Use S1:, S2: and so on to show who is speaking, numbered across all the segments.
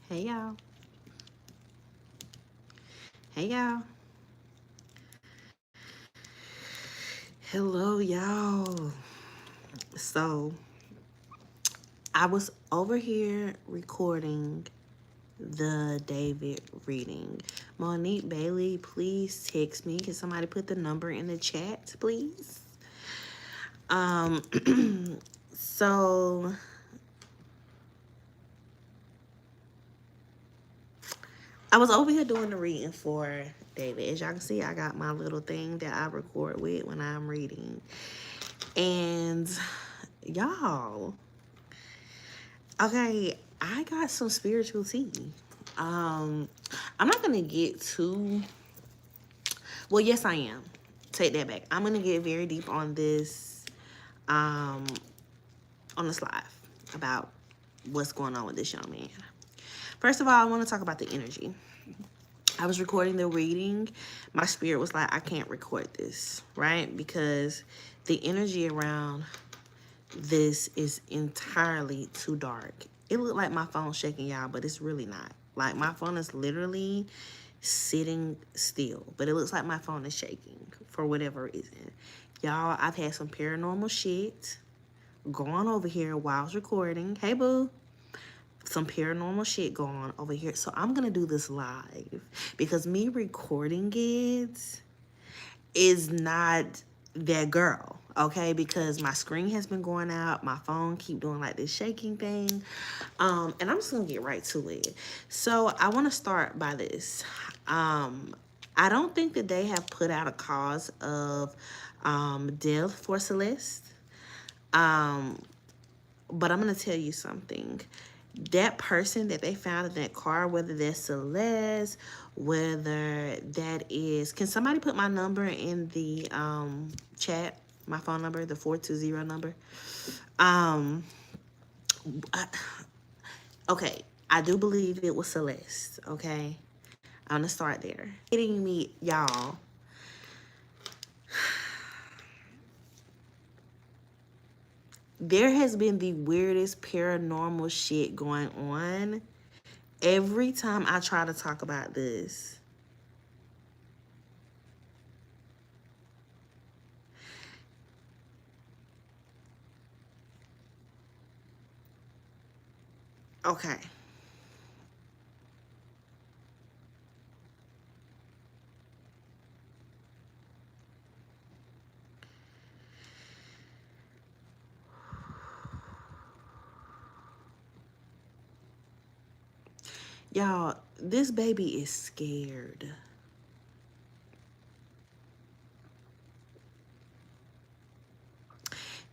S1: Hey y'all. Hey y'all. Hello y'all. So I was over here recording the David reading. Monique Bailey, please text me. Can somebody put the number in the chat, please? Um so I was over here doing the reading for David. As y'all can see, I got my little thing that I record with when I'm reading. And y'all, okay, I got some spiritual tea. I'm not gonna get too well, yes I am. Take that back. I'm gonna get very deep on this on this live about what's going on with this young man. First of all, I want to talk about the energy. I was recording the reading. My spirit was like, I can't record this, right? Because the energy around this is entirely too dark. It looked like my phone's shaking, y'all, but it's really not. Like, my phone is literally sitting still, but it looks like my phone is shaking for whatever reason. Y'all, I've had some paranormal shit going over here while I was recording. Hey, boo. Some paranormal shit going on over here. So I'm going to do this live because me recording it is not that girl, okay? Because my screen has been going out, my phone keep doing like this shaking thing, and I'm just gonna get right to it. So I want to start by this. I don't think that they have put out a cause of death for Celeste, but I'm gonna tell you something. That person that they found in that car, whether that's Celeste, whether that is, can somebody put my number in the chat? My phone number, the 420 number. I, okay, I do believe it was Celeste. Okay, I'm gonna start there. Hitting me, y'all. There has been the weirdest paranormal shit going on. Every time I try to talk about this, okay. Y'all, this baby is scared.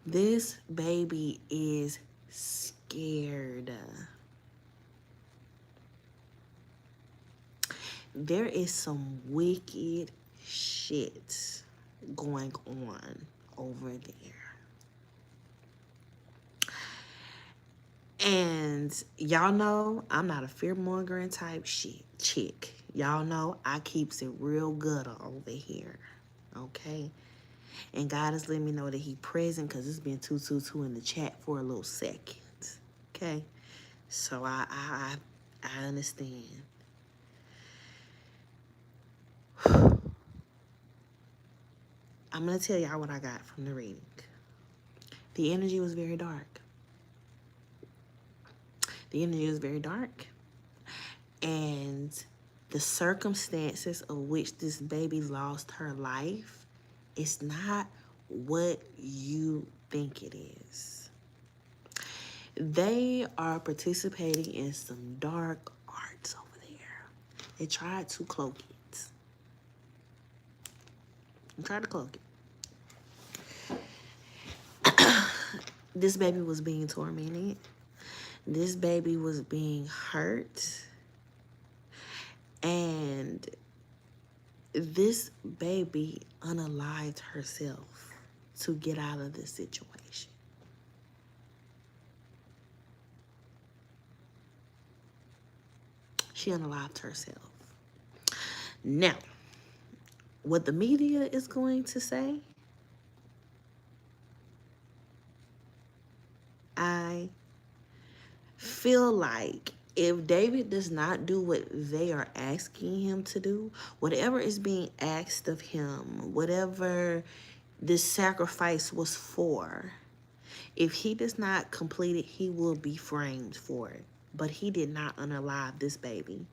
S1: This baby is scared. There is some wicked shit going on over there. And y'all know I'm not a fear-mongering type shit chick. Y'all know I keeps it real gutter over here. Okay? And God has let me know that he present because it's been 222 in the chat for a little second. Okay? So I understand. I'm going to tell y'all what I got from the reading. The energy was very dark. The energy was very dark. And the circumstances of which this baby lost her life is not what you think it is. They are participating in some dark arts over there. They tried to cloak it. They tried to cloak it. This baby was being tormented. This baby was being hurt. And this baby unalived herself to get out of this situation. She unalived herself. Now, what the media is going to say, I feel like If David does not do what they are asking him to do, whatever is being asked of him, whatever this sacrifice was for, if he does not complete it, he will be framed for it. But he did not unalive this baby.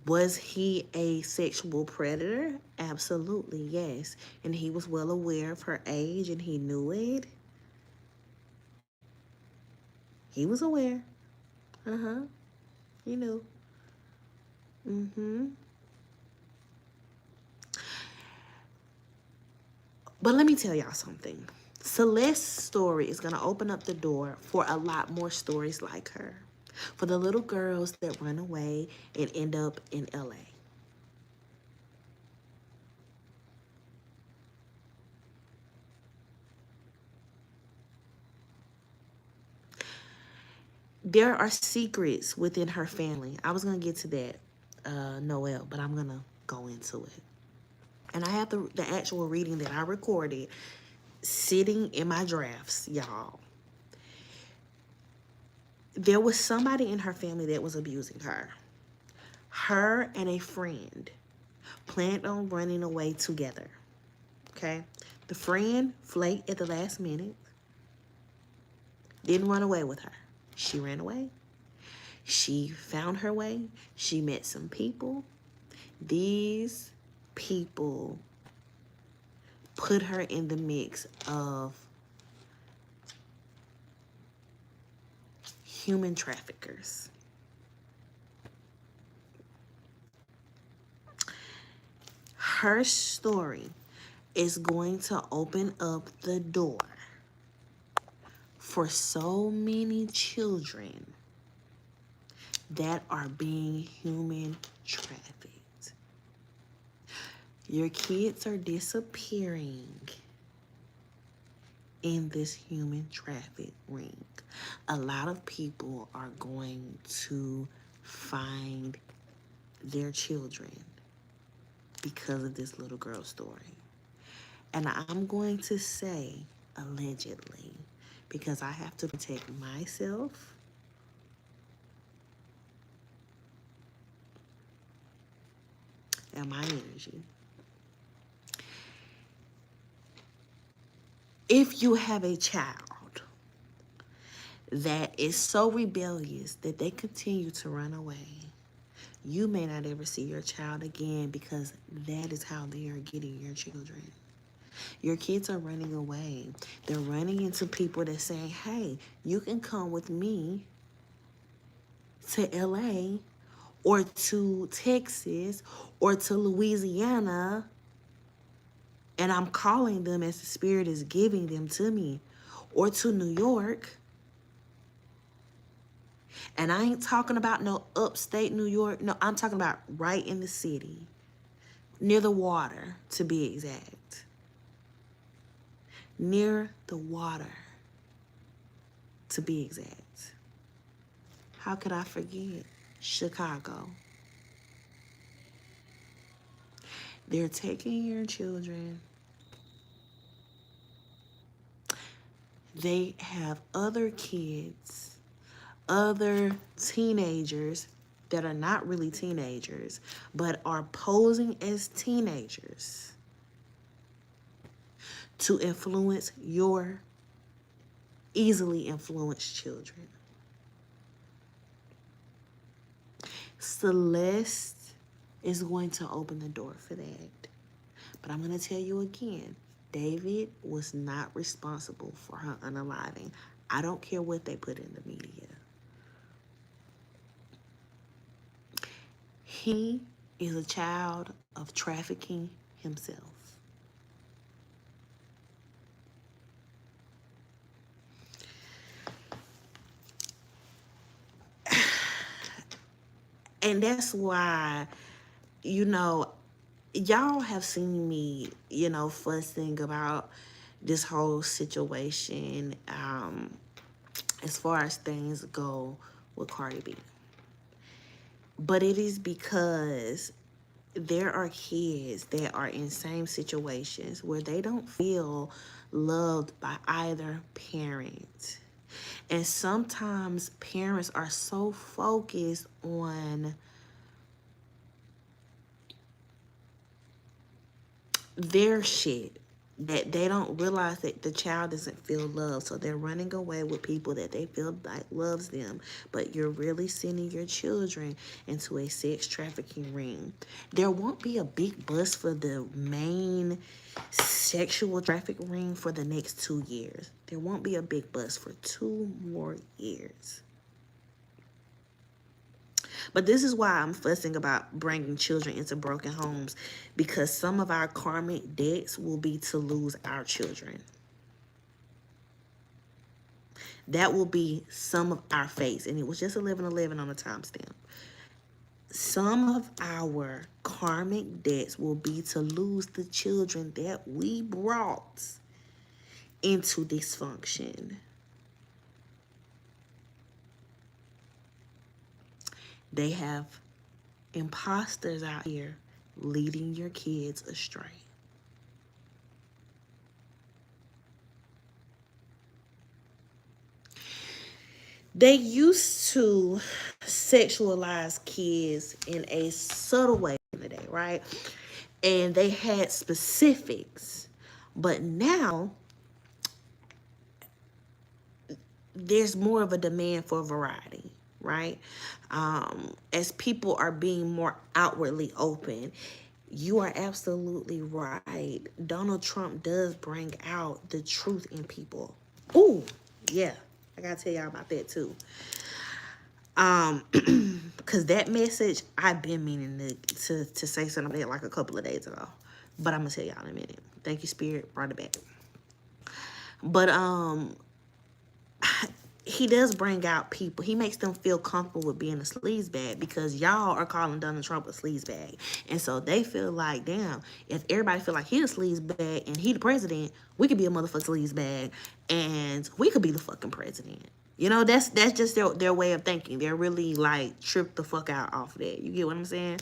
S1: Was he a sexual predator? Absolutely, yes. And he was well aware of her age and he knew it. He was aware. Uh-huh. He knew. Mm-hmm. But let me tell y'all something. Celeste's story is going to open up the door for a lot more stories like her. For the little girls that run away and end up in LA. There are secrets within her family. I was going to get to that, Noel, but I'm going to go into it. And I have the actual reading that I recorded sitting in my drafts, y'all. There was somebody in her family that was abusing her. Her and a friend planned on running away together. Okay? The friend flaked at the last minute. Didn't run away with her. She ran away. She found her way. She met some people. These people put her in the mix of human traffickers. Her story is going to open up the door for so many children that are being human trafficked. Your kids are disappearing in this human traffic ring. A lot of people are going to find their children because of this little girl's story. And I'm going to say allegedly because I have to protect myself and my energy. If you have a child that is so rebellious that they continue to run away, you may not ever see your child again because that is how they are getting your children. Your kids are running away. They're running into people that say, hey, you can come with me to LA or to Texas or to Louisiana, and I'm calling them as the Spirit is giving them to me, or to New York. And I ain't talking about no upstate New York. No, I'm talking about right in the city, near the water, to be exact. Near the water, to be exact. How could I forget? Chicago. They're taking your children. They have other kids, other teenagers that are not really teenagers, but are posing as teenagers to influence your easily influenced children. Celeste is going to open the door for that. But I'm going to tell you again, David was not responsible for her unaliving. I don't care what they put in the media. He is a child of trafficking himself. And that's why, y'all have seen me, fussing about this whole situation as far as things go with Cardi B. But it is because there are kids that are in same situations where they don't feel loved by either parent. And sometimes parents are so focused on their shit that they don't realize that the child doesn't feel love. So they're running away with people that they feel like loves them, but you're really sending your children into a sex trafficking ring. There won't be a big bust for the main sexual traffic ring for the next 2 years. There won't be a big bust for 2 more years. But this is why I'm fussing about bringing children into broken homes, because some of our karmic debts will be to lose our children. That will be some of our fates. And it was just 11:11 on the timestamp. Some of our karmic debts will be to lose the children that we brought into dysfunction. They have imposters out here leading your kids astray. They used to sexualize kids in a subtle way in the day, right? And they had specifics. But now there's more of a demand for variety, right? As people are being more outwardly open, you are absolutely right. Donald Trump does bring out the truth in people. Ooh, yeah. I gotta tell y'all about that too. Because that message, I've been meaning to say something about it like a couple of days ago. But I'm gonna tell y'all in a minute. Thank you, Spirit, brought it back. But he does bring out people. He makes them feel comfortable with being a sleazebag, because y'all are calling Donald Trump a sleazebag. And so they feel like, damn, if everybody feel like he a sleazebag and he the president, we could be a motherfucking sleazebag and we could be the fucking president. You know, that's just their way of thinking. They're really like tripped the fuck out off of that. You get what I'm saying?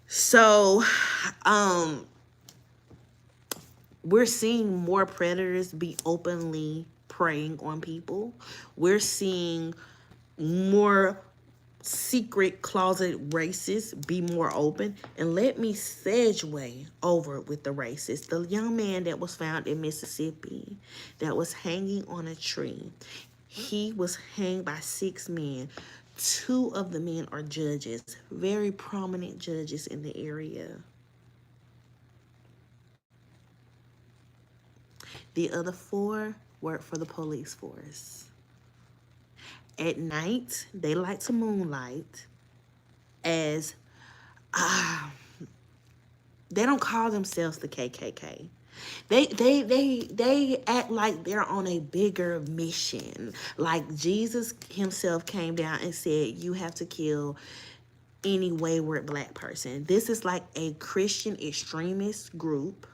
S1: So, we're seeing more predators be openly preying on people. We're seeing more secret closet racists be more open. And let me segue over with the racists. The young man that was found in Mississippi that was hanging on a tree, he was hanged by 6 men. 2 of the men are judges, very prominent judges in the area. The other 4 work for the police force. At night, they like to moonlight as they don't call themselves the KKK. They act like they're on a bigger mission. Like Jesus himself came down and said, you have to kill any wayward black person. This is like a Christian extremist group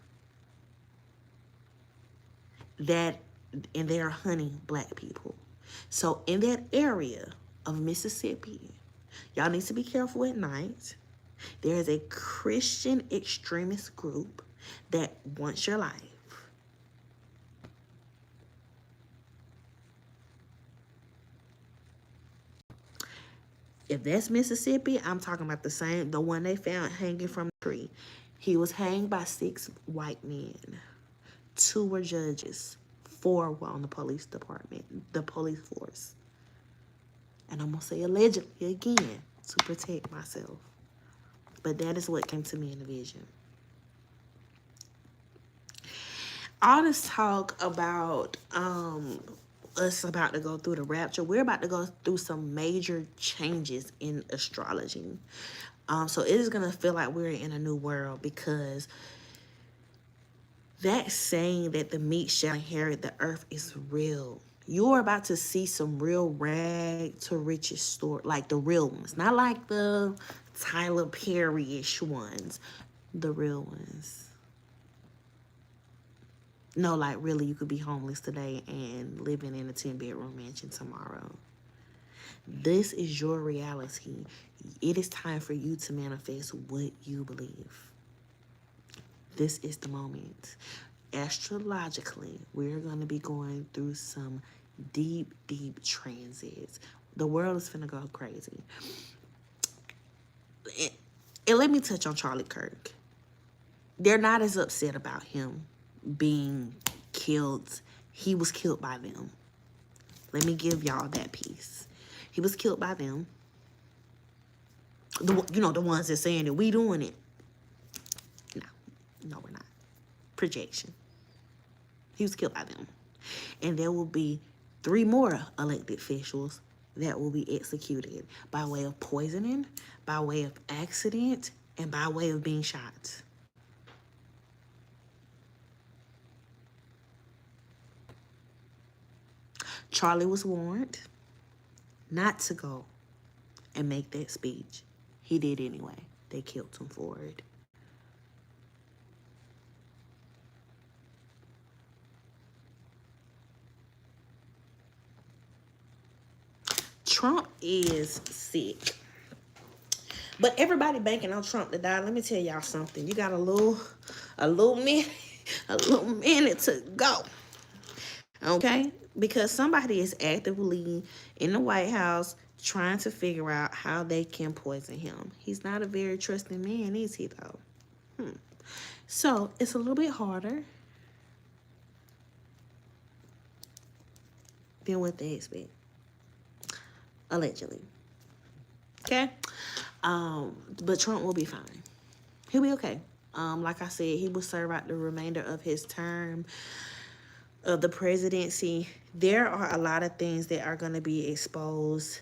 S1: and they are hunting black people. So in that area of Mississippi, y'all need to be careful at night. There is a Christian extremist group that wants your life. If that's Mississippi, I'm talking about the one they found hanging from a tree. He was hanged by 6 white men. 2 were judges. 4 were on the police department, the police force. And I'm going to say allegedly again to protect myself. But that is what came to me in the vision. All this talk about us about to go through the rapture, we're about to go through some major changes in astrology. So it is going to feel like we're in a new world, because that saying that the meek shall inherit the earth is real. You're about to see some real rag to riches story, like the real ones, not like the Tyler Perry-ish ones, the real ones. No, like really, you could be homeless today and living in a 10-bedroom mansion tomorrow. This is your reality. It is time for you to manifest what you believe. This is the moment. Astrologically, we're going to be going through some Deep, deep transits. The world is finna go crazy. And let me touch on Charlie Kirk. They're not as upset about him being killed. He was killed by them. Let me give y'all that piece. He was killed by them. The ones that saying that we doing it. No, we're not. Projection. He was killed by them. And there will be 3 more elected officials that will be executed by way of poisoning, by way of accident, and by way of being shot. Charlie was warned not to go and make that speech. He did anyway. They killed him for it. Trump is sick. But everybody banking on Trump to die. Let me tell y'all something. You got a little minute to go. Okay? Because somebody is actively in the White House trying to figure out how they can poison him. He's not a very trusting man, is he, though? So, it's a little bit harder than what they expect. Allegedly. Okay? But Trump will be fine. He'll be okay. Like I said, he will serve out the remainder of his term of the presidency. There are a lot of things that are going to be exposed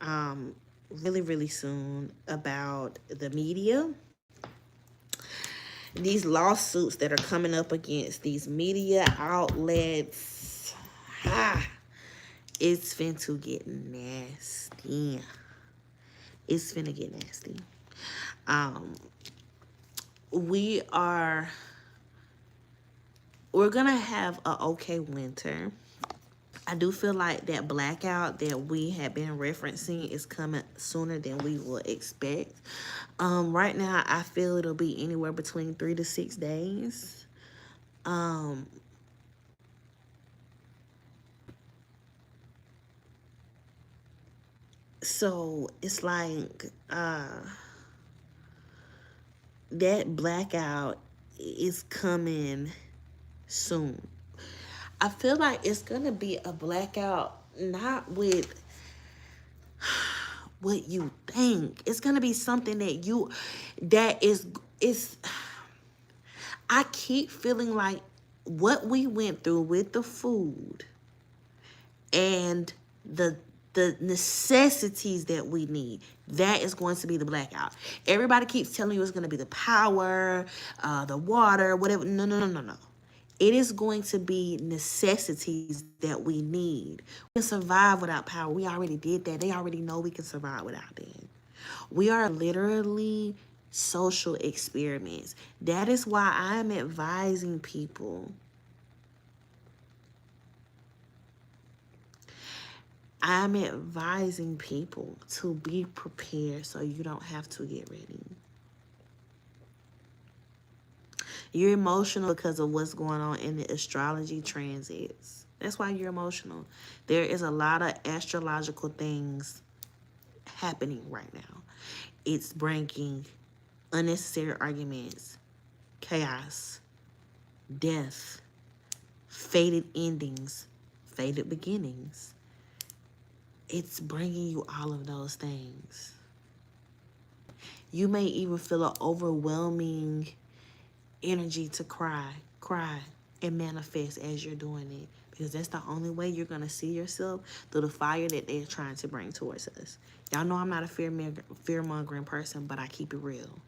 S1: really, really soon about the media. These lawsuits that are coming up against these media outlets. It's finna get nasty. It's finna get nasty. We're gonna have an okay winter. I do feel like that blackout that we have been referencing is coming sooner than we would expect. Right now, I feel it'll be anywhere between 3 to 6 days. So it's like that blackout is coming soon. I feel like it's gonna be a blackout, not with what you think. It's gonna be something that is. I keep feeling like what we went through with the food and the necessities that we need, that is going to be the blackout. Everybody keeps telling you it's going to be the power, the water, whatever. No. It is going to be necessities that we need. We can survive without power. We already did that. They already know we can survive without that. We are literally social experiments. That is why I'm advising people. I'm advising people to be prepared so you don't have to get ready. You're emotional because of what's going on in the astrology transits. That's why you're emotional. There is a lot of astrological things happening right now. It's bringing unnecessary arguments, chaos, death, fated endings, fated beginnings. It's bringing you all of those things. You may even feel an overwhelming energy to cry, and manifest as you're doing it. Because that's the only way you're going to see yourself, through the fire that they're trying to bring towards us. Y'all know I'm not a fear-mongering person, but I keep it real.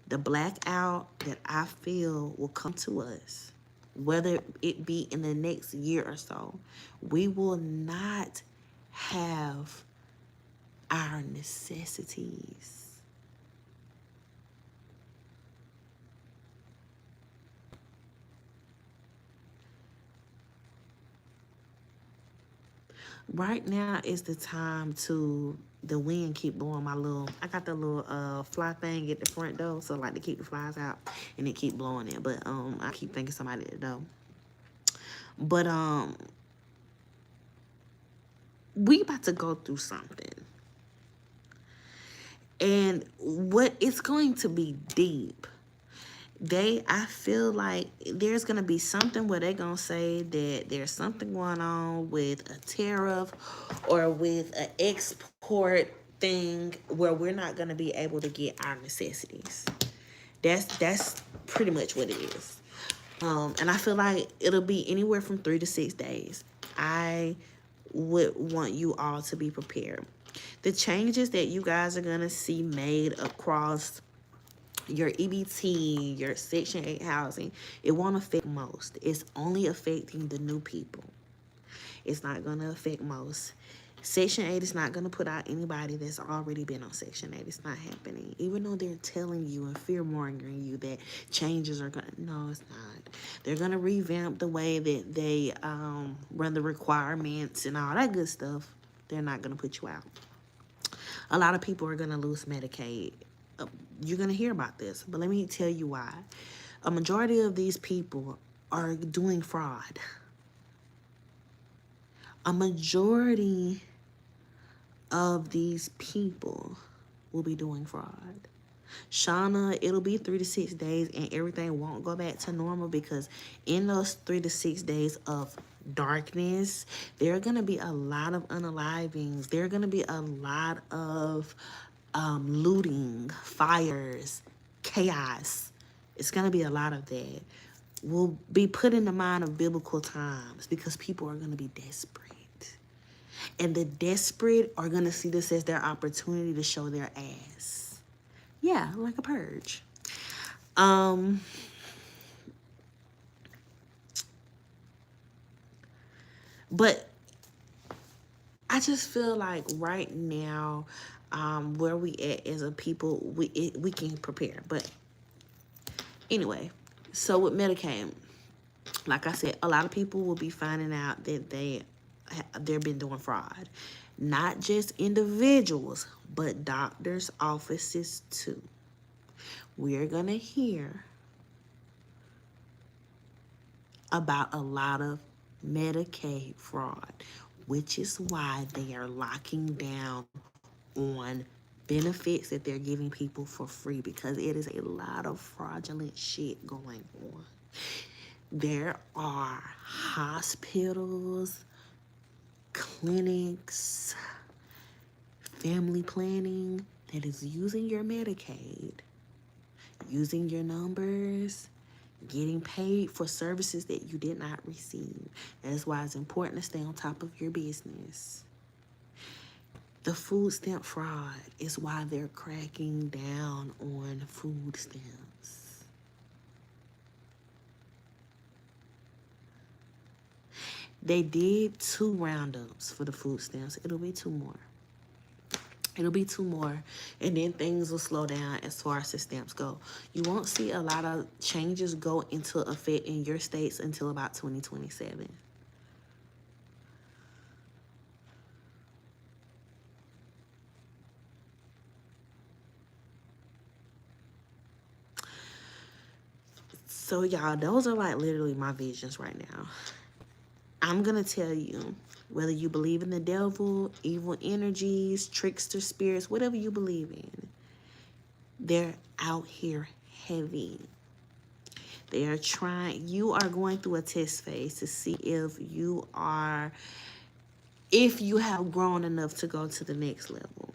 S1: The blackout that I feel will come to us, whether it be in the next year or so, we will not have our necessities. Right now is the time to, the wind keep blowing I got the little fly thing at the front door, so I like to keep the flies out, and it keep blowing it, but I keep thinking somebody at the door. But we about to go through something. And what it's going to be deep. I feel like there's going to be something where they're going to say that there's something going on with a tariff or with an export thing where we're not going to be able to get our necessities. That's pretty much what it is. And I feel like it'll be anywhere from 3 to 6 days. I would want you all to be prepared. The changes that you guys are going to see made across your EBT, your Section 8 housing, it won't affect most. It's only affecting the new people. It's not going to affect most. Section 8 is not going to put out anybody that's already been on Section 8. It's not happening. Even though they're telling you and fear-mongering you that changes are going to... No, it's not. They're going to revamp the way that they run the requirements and all that good stuff. They're not going to put you out. A lot of people are going to lose Medicaid. You're going to hear about this, but let me tell you why. A majority of these people are doing fraud. A majority of these people will be doing fraud. Shauna, it'll be 3 to 6 days and everything won't go back to normal, because in those 3 to 6 days of darkness, there are going to be a lot of unalivings. There are going to be a lot of looting, fires, chaos. It's going to be a lot of that. We'll be put in the mind of biblical times because people are going to be desperate. And the desperate are going to see this as their opportunity to show their ass. Yeah, like a purge. But I just feel like right now, where we at as a people, we can prepare. But anyway, so with Medicaid, like I said, a lot of people will be finding out that they've been doing fraud. Not just individuals, but doctors' offices too. We're going to hear about a lot of Medicaid fraud, which is why they are locking down on benefits that they're giving people for free, because it is a lot of fraudulent shit going on. There are hospitals, clinics, family planning that is using your Medicaid, using your numbers, getting paid for services that you did not receive. That's why it's important to stay on top of your business. The food stamp fraud is why they're cracking down on food stamps. They did 2 roundups for the food stamps. It'll be 2 more. It'll be 2 more, and then things will slow down as far as the stamps go. You won't see a lot of changes go into effect in your states until about 2027. So, y'all, those are like literally my visions right now. I'm going to tell you, whether you believe in the devil, evil energies, trickster spirits, whatever you believe in, they're out here heavy. They are trying, you are going through a test phase to see if you have grown enough to go to the next level.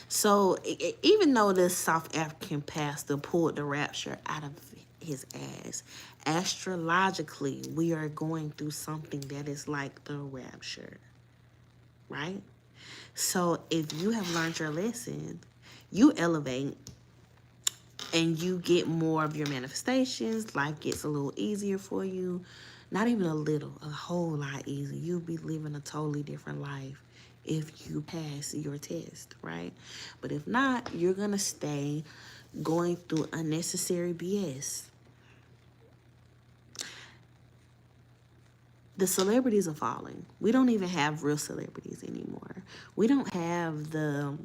S1: So even though this South African pastor pulled the rapture out of his ass, astrologically, we are going through something that is like the rapture, right? So if you have learned your lesson, you elevate and you get more of your manifestations. Life gets a little easier for you. Not even a little, a whole lot easier. You'll be living a totally different life if you pass your test, right? But if not, you're going to stay going through unnecessary BS. The celebrities are falling. We don't even have real celebrities anymore. We don't have the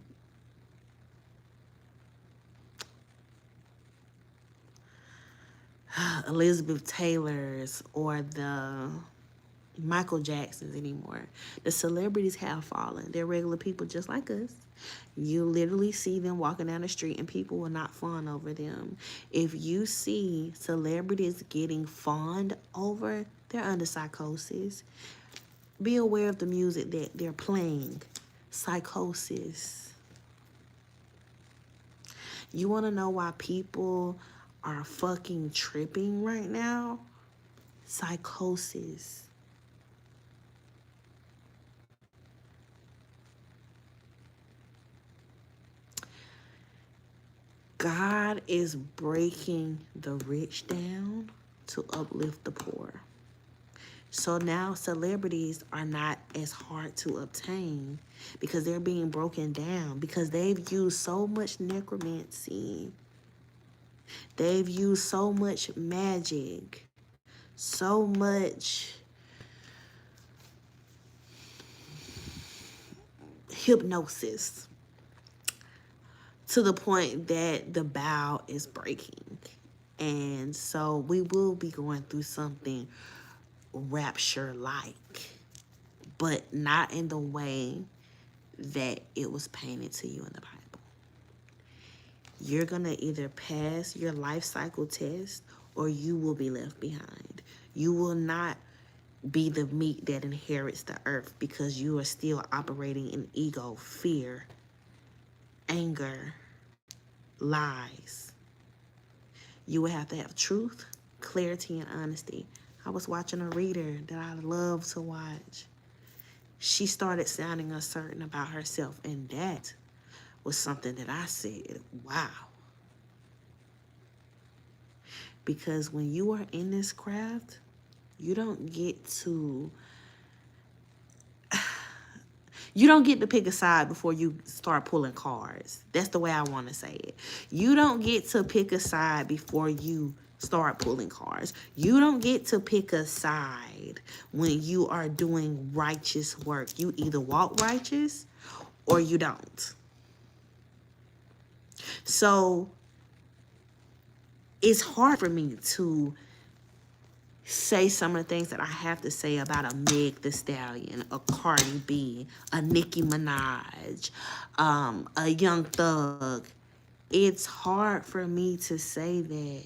S1: Elizabeth Taylors or the Michael Jacksons anymore. The celebrities have fallen. They're regular people just like us. You literally see them walking down the street and people will not fawn over them. If you see celebrities getting fawned over, they're under psychosis. Be aware of the music that they're playing. Psychosis. You want to know why people are fucking tripping right now? Psychosis. God is breaking the rich down to uplift the poor. So now celebrities are not as hard to obtain because they're being broken down because they've used so much necromancy. They've used so much magic, so much hypnosis to the point that the bow is breaking. And so we will be going through something rapture-like, but not in the way that it was painted to you in the Bible. You're going to either pass your life cycle test or you will be left behind. You will not be the meat that inherits the earth because you are still operating in ego, fear, anger, lies. You will have to have truth, clarity, and honesty. I was watching a reader that I love to watch. She started sounding uncertain about herself, and that was something that I said, wow. Because when you are in this craft, you don't get to pick a side before you start pulling cards. That's the way I want to say it. You don't get to pick a side before you start pulling cards. You don't get to pick a side when you are doing righteous work. You either walk righteous or you don't. So it's hard for me to say some of the things that I have to say about a Meg Thee Stallion, a Cardi B, a Nicki Minaj, a Young Thug. It's hard for me to say that.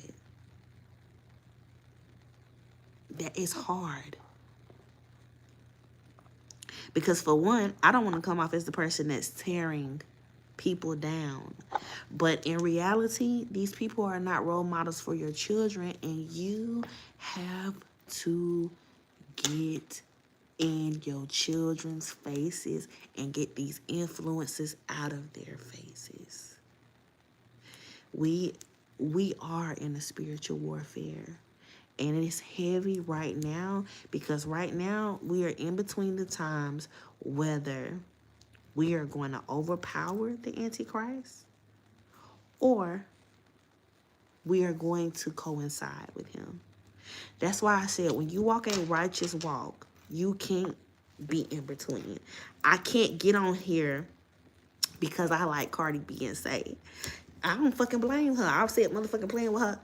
S1: That is hard. Because for one, I don't want to come off as the person that's tearing people down. But in reality, these people are not role models for your children, and you have to get in your children's faces and get these influences out of their faces. We are in a spiritual warfare. And it's heavy right now because right now we are in between the times whether we are going to overpower the Antichrist or we are going to coincide with him. That's why I said when you walk a righteous walk, you can't be in between. I can't get on here because I like Cardi B and say, I don't fucking blame her. I said motherfucking playing with her.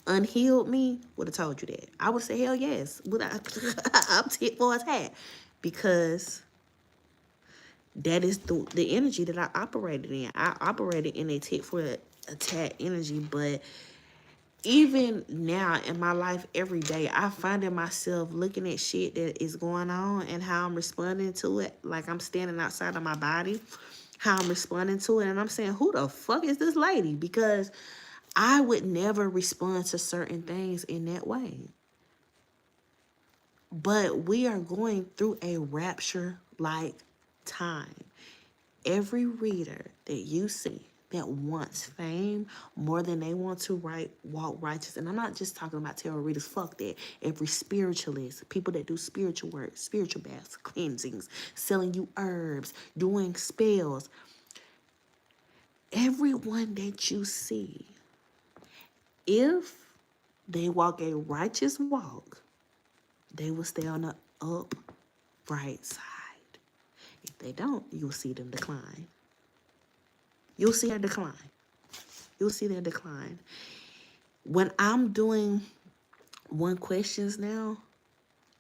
S1: Unhealed me would have told you that. I would say, hell yes. I'm tit for a tat. Because that is the energy that I operated in. I operated in a tit for a tat energy. But even now in my life every day, I find in myself looking at shit that is going on and how I'm responding to it. Like I'm standing outside of my body. How I'm responding to it. And I'm saying, who the fuck is this lady? Because I would never respond to certain things in that way. But we are going through a rapture-like time. Every reader that you see that wants fame more than they want to walk righteous, and I'm not just talking about tarot readers, fuck that. Every spiritualist, people that do spiritual work, spiritual baths, cleansings, selling you herbs, doing spells. Everyone that you see, if they walk a righteous walk, they will stay on the upright side. If they don't, you'll see them decline. You'll see their decline. You'll see their decline. When I'm doing one questions now,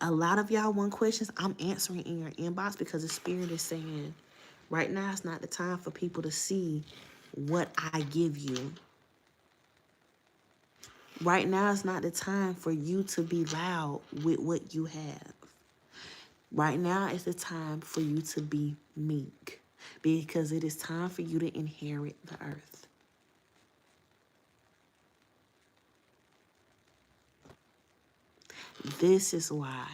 S1: A lot of y'all want questions. I'm answering in your inbox because the spirit is saying, right now is not the time for people to see what I give you. Right now is not the time for you to be loud with what you have. Right now is the time for you to be meek, because it is time for you to inherit the earth. This is why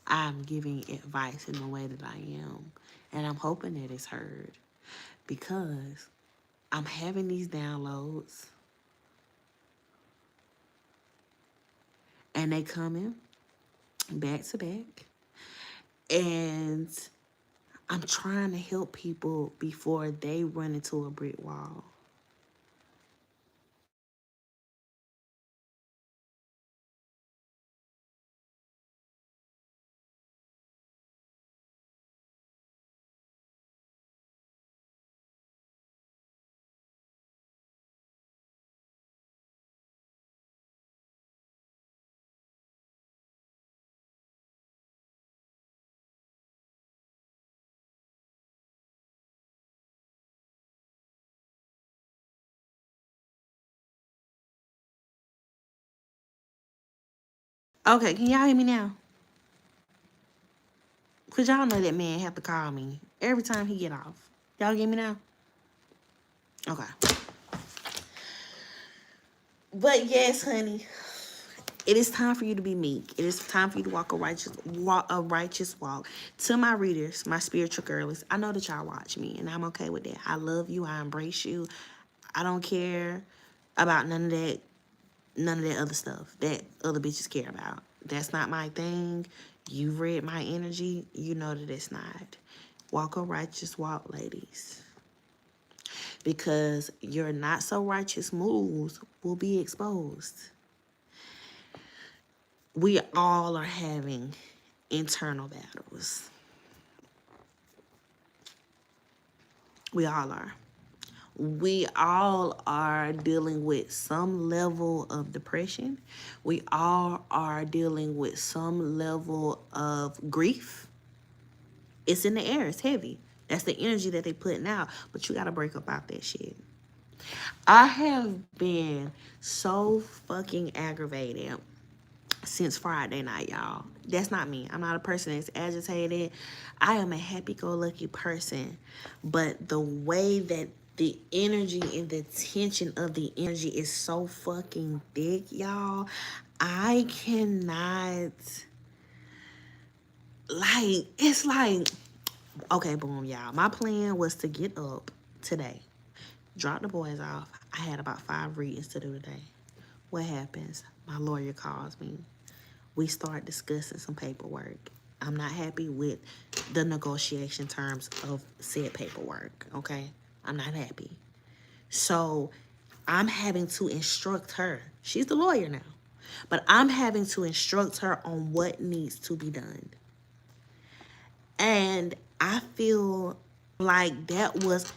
S1: I'm giving advice in the way that I am. And I'm hoping that it's heard, because I'm having these downloads and they coming back to back. And I'm trying to help people before they run into a brick wall. Okay, can y'all hear me now? Because y'all know that man have to call me every time he get off. Y'all get me now? Okay. But yes, honey, it is time for you to be meek. It is time for you to walk a righteous walk. To my readers, my spiritual girlies, I know that y'all watch me, and I'm okay with that. I love you. I embrace you. I don't care about none of that other stuff that other bitches care about. That's not my thing. You've read my energy. You know that it's not. Walk a righteous walk, ladies. Because your not so righteous moves will be exposed. We all are having internal battles. We all are. We all are dealing with some level of depression. We all are dealing with some level of grief. It's in the air. It's heavy. That's the energy that they putting out. But you got to break up out that shit. I have been so fucking aggravated since Friday night, y'all. That's not me. I'm not a person that's agitated. I am a happy-go-lucky person. But the way that the energy and the tension of the energy is so fucking thick, y'all. I cannot, like, it's like, okay, boom, y'all. My plan was to get up today, drop the boys off. I had about 5 readings to do today. What happens? My lawyer calls me. We start discussing some paperwork. I'm not happy with the negotiation terms of said paperwork, okay? I'm not happy. So I'm having to instruct her. She's the lawyer now. But I'm having to instruct her on what needs to be done. And I feel like that was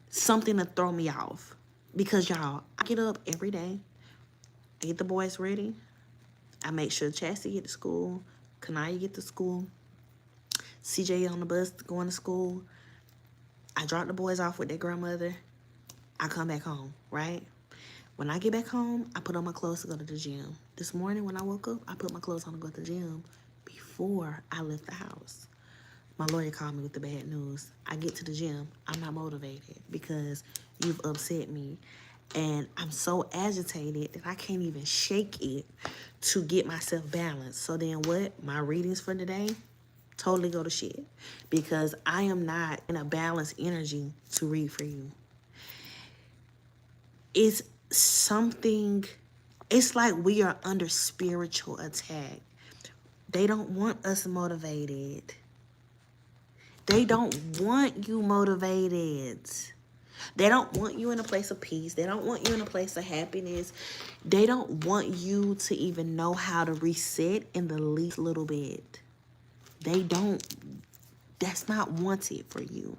S1: something to throw me off. Because, y'all, I get up every day. I get the boys ready. I make sure Chastity get to school. Kanaya get to school. CJ on the bus going to school. I drop the boys off with their grandmother. I come back home, right? When I get back home, I put on my clothes to go to the gym. This morning when I woke up, I put my clothes on to go to the gym before I left the house. My lawyer called me with the bad news. I get to the gym. I'm not motivated because you've upset me. And I'm so agitated that I can't even shake it to get myself balanced. So then what? My readings for today totally go to shit because I am not in a balanced energy to read for you. It's something, it's like we are under spiritual attack. They don't want us motivated. They don't want you motivated. They don't want you in a place of peace. They don't want you in a place of happiness. They don't want you to even know how to reset in the least little bit. They don't. That's not wanted for you.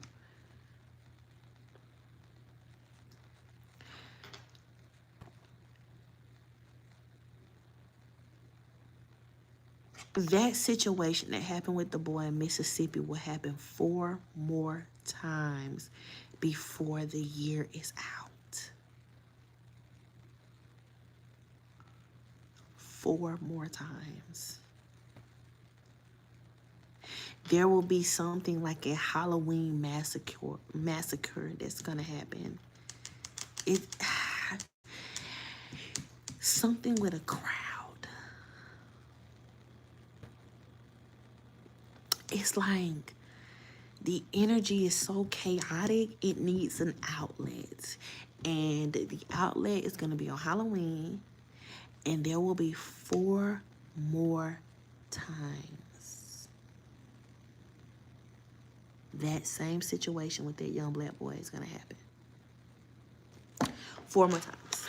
S1: that situation that happened with the boy in Mississippi will happen 4 more times before the year is out. 4 more times. There will be something like a Halloween massacre that's gonna happen. It something with a crowd. It's like the energy is so chaotic, it needs an outlet. And the outlet is going to be on Halloween. And there will be 4 more times. That same situation with that young black boy is going to happen. 4 more times.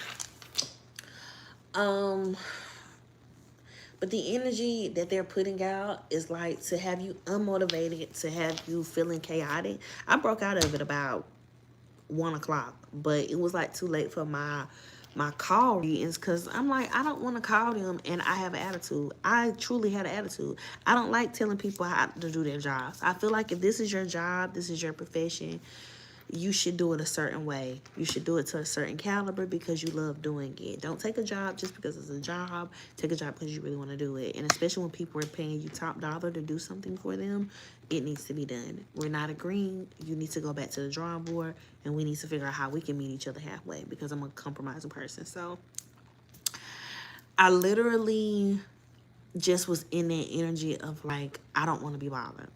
S1: But the energy that they're putting out is like to have you unmotivated, to have you feeling chaotic. I broke out of it about 1 o'clock, but it was like too late for my call readings, because I'm like, I don't want to call them and I have an attitude. I truly had an attitude. I don't like telling people how to do their jobs. I feel like if this is your job, this is your profession, you should do it a certain way. You should do it to a certain caliber because you love doing it. Don't take a job just because it's a job. Take a job because you really want to do it. And especially when people are paying you top dollar to do something for them, it needs to be done. We're not agreeing. You need to go back to the drawing board, and we need to figure out how we can meet each other halfway, because I'm a compromising person. So I literally just was in that energy of like, I don't want to be bothered,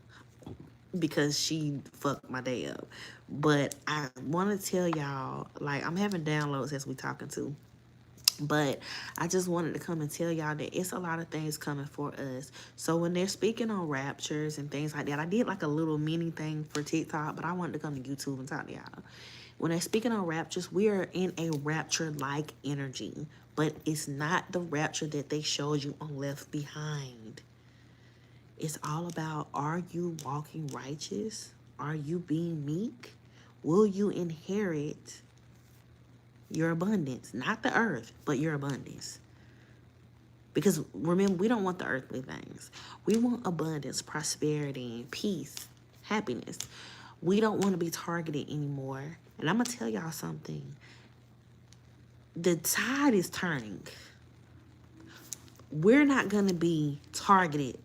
S1: because she fucked my day up. But I want to tell y'all, like, I'm having downloads as we talking to, but I just wanted to come and tell y'all that it's a lot of things coming for us. So when they're speaking on raptures and things like that, I did like a little mini thing for TikTok, but I wanted to come to YouTube and talk to y'all. When they're speaking on raptures, we are in a rapture-like energy, but it's not the rapture that they showed you on Left Behind. It's all about, are you walking righteous? Are you being meek? Will you inherit your abundance? Not the earth, but your abundance. Because remember, we don't want the earthly things. We want abundance, prosperity, peace, happiness. We don't want to be targeted anymore. And I'm going to tell y'all something. The tide is turning. We're not going to be targeted.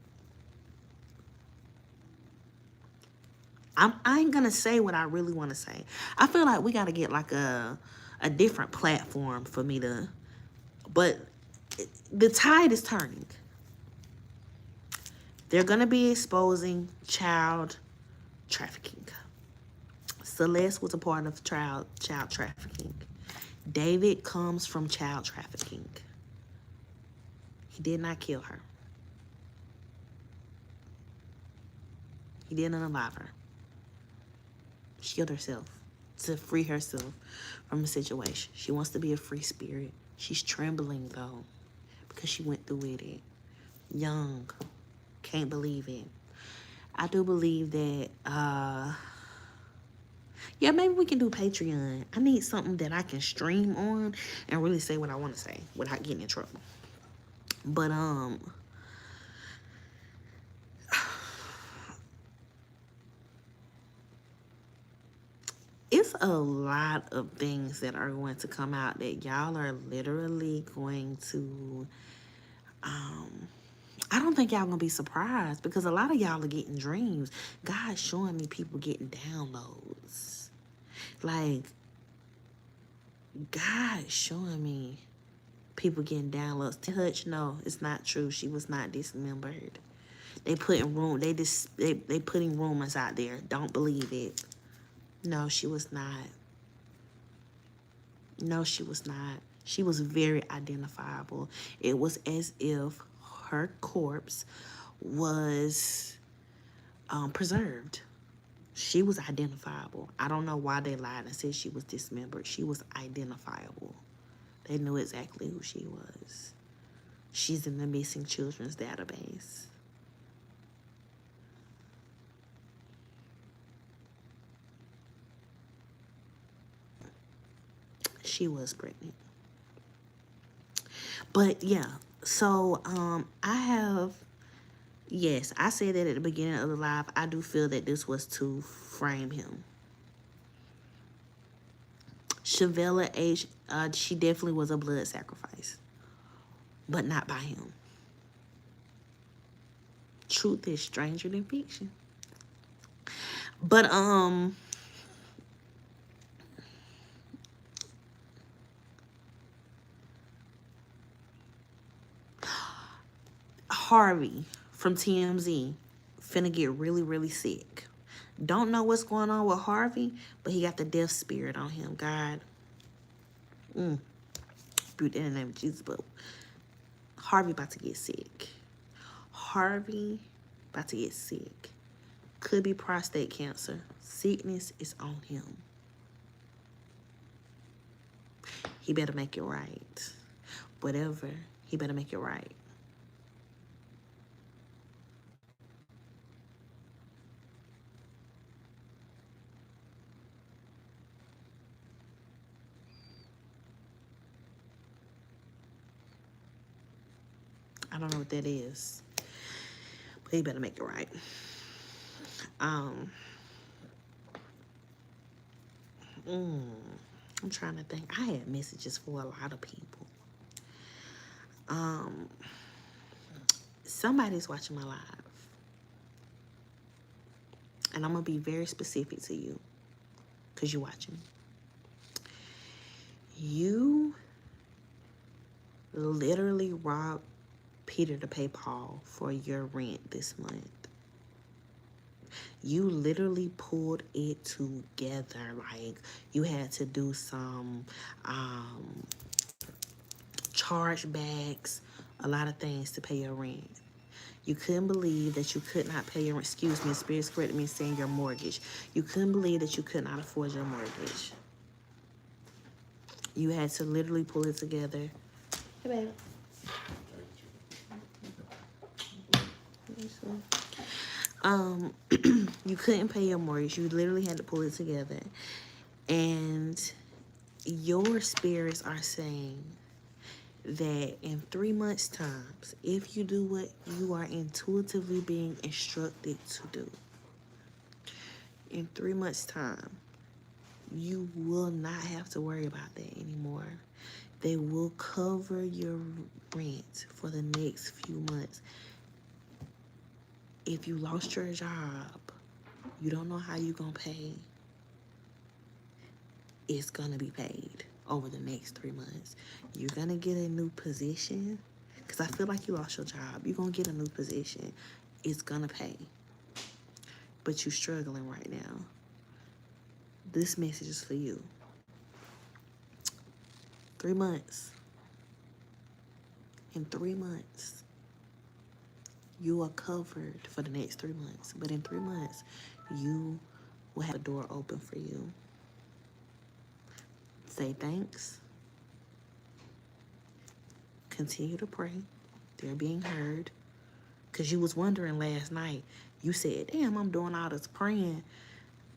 S1: I ain't gonna say what I really want to say. I feel like we got to get like a different platform for me to, but the tide is turning. They're gonna be exposing child trafficking. Celeste was a part of child trafficking. David comes from child trafficking. He did not kill her. He didn't unalive her. She killed herself to free herself from the situation. She wants to be a free spirit. She's trembling, though, because she went through with it. Young. Can't believe it. I do believe that, yeah, maybe we can do Patreon. I need something that I can stream on and really say what I want to say without getting in trouble. But, it's a lot of things that are going to come out that y'all are literally going to, I don't think y'all gonna be surprised, because a lot of y'all are getting dreams. God's showing me people getting downloads. Like, God's showing me people getting downloads. Touch, no, it's not true. She was not dismembered. They putting rumors out there. Don't believe it. No, she was not. No, she was not. She was very identifiable. It was as if her corpse was preserved. She was identifiable. I don't know why they lied and said she was dismembered. She was identifiable. They knew exactly who she was. She's in the missing children's database. She was pregnant. But yeah, so I have Yes, I said that at the beginning of the live. I do feel that this was to frame him. Shavella H, she definitely was a blood sacrifice, but not by him. Truth is stranger than fiction. But Harvey from TMZ finna get really, really sick. Don't know what's going on with Harvey, but he got the death spirit on him. God, brute in the name of Jesus, but Harvey about to get sick. Harvey about to get sick. Could be prostate cancer. Sickness is on him. He better make it right. Whatever, he better make it right. I don't know what that is, but he better make it right. I'm trying to think. I had messages for a lot of people. Somebody's watching my live, and I'm gonna be very specific to you because you're watching. You literally robbed Peter to pay Paul for your rent this month. You literally pulled it together. Like, you had to do some chargebacks, a lot of things to pay your rent. You couldn't believe that you could not pay your, excuse me, Spirit's corrected me saying your mortgage. You couldn't believe that you could not afford your mortgage. You had to literally pull it together. Hey, baby. You couldn't pay your mortgage. You literally had to pull it together. And your spirits are saying that in 3 months' time, if you do what you are intuitively being instructed to do, in 3 months' time, you will not have to worry about that anymore. They will cover your rent for the next few months. If you lost your job, you don't know how you're going to pay. It's going to be paid over the next 3 months. You're going to get a new position. Because I feel like you lost your job. You're going to get a new position. It's going to pay. But you're struggling right now. This message is for you. 3 months. In 3 months, you are covered for the next 3 months. But in 3 months, you will have a door open for you. Say thanks. Continue to pray. They're being heard. Because you was wondering last night. You said, damn, I'm doing all this praying.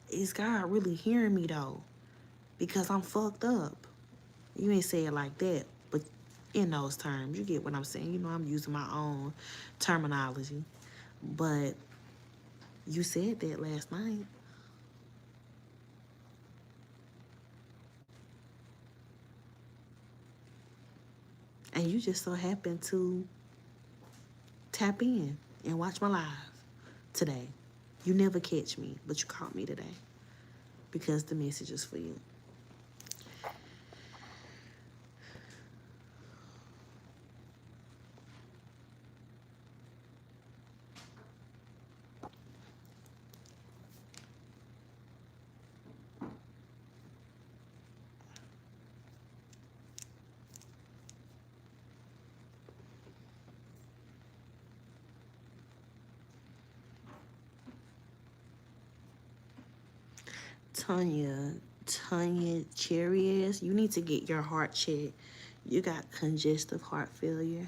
S1: Is God really hearing me, though? Because I'm fucked up. You ain't say it like that. But in those terms, you get what I'm saying. You know, I'm using my own terminology. But you said that last night. And you just so happened to tap in and watch my live today. You never catch me, but you caught me today because the message is for you. Tanya Cherries, you need to get your heart checked. You got congestive heart failure.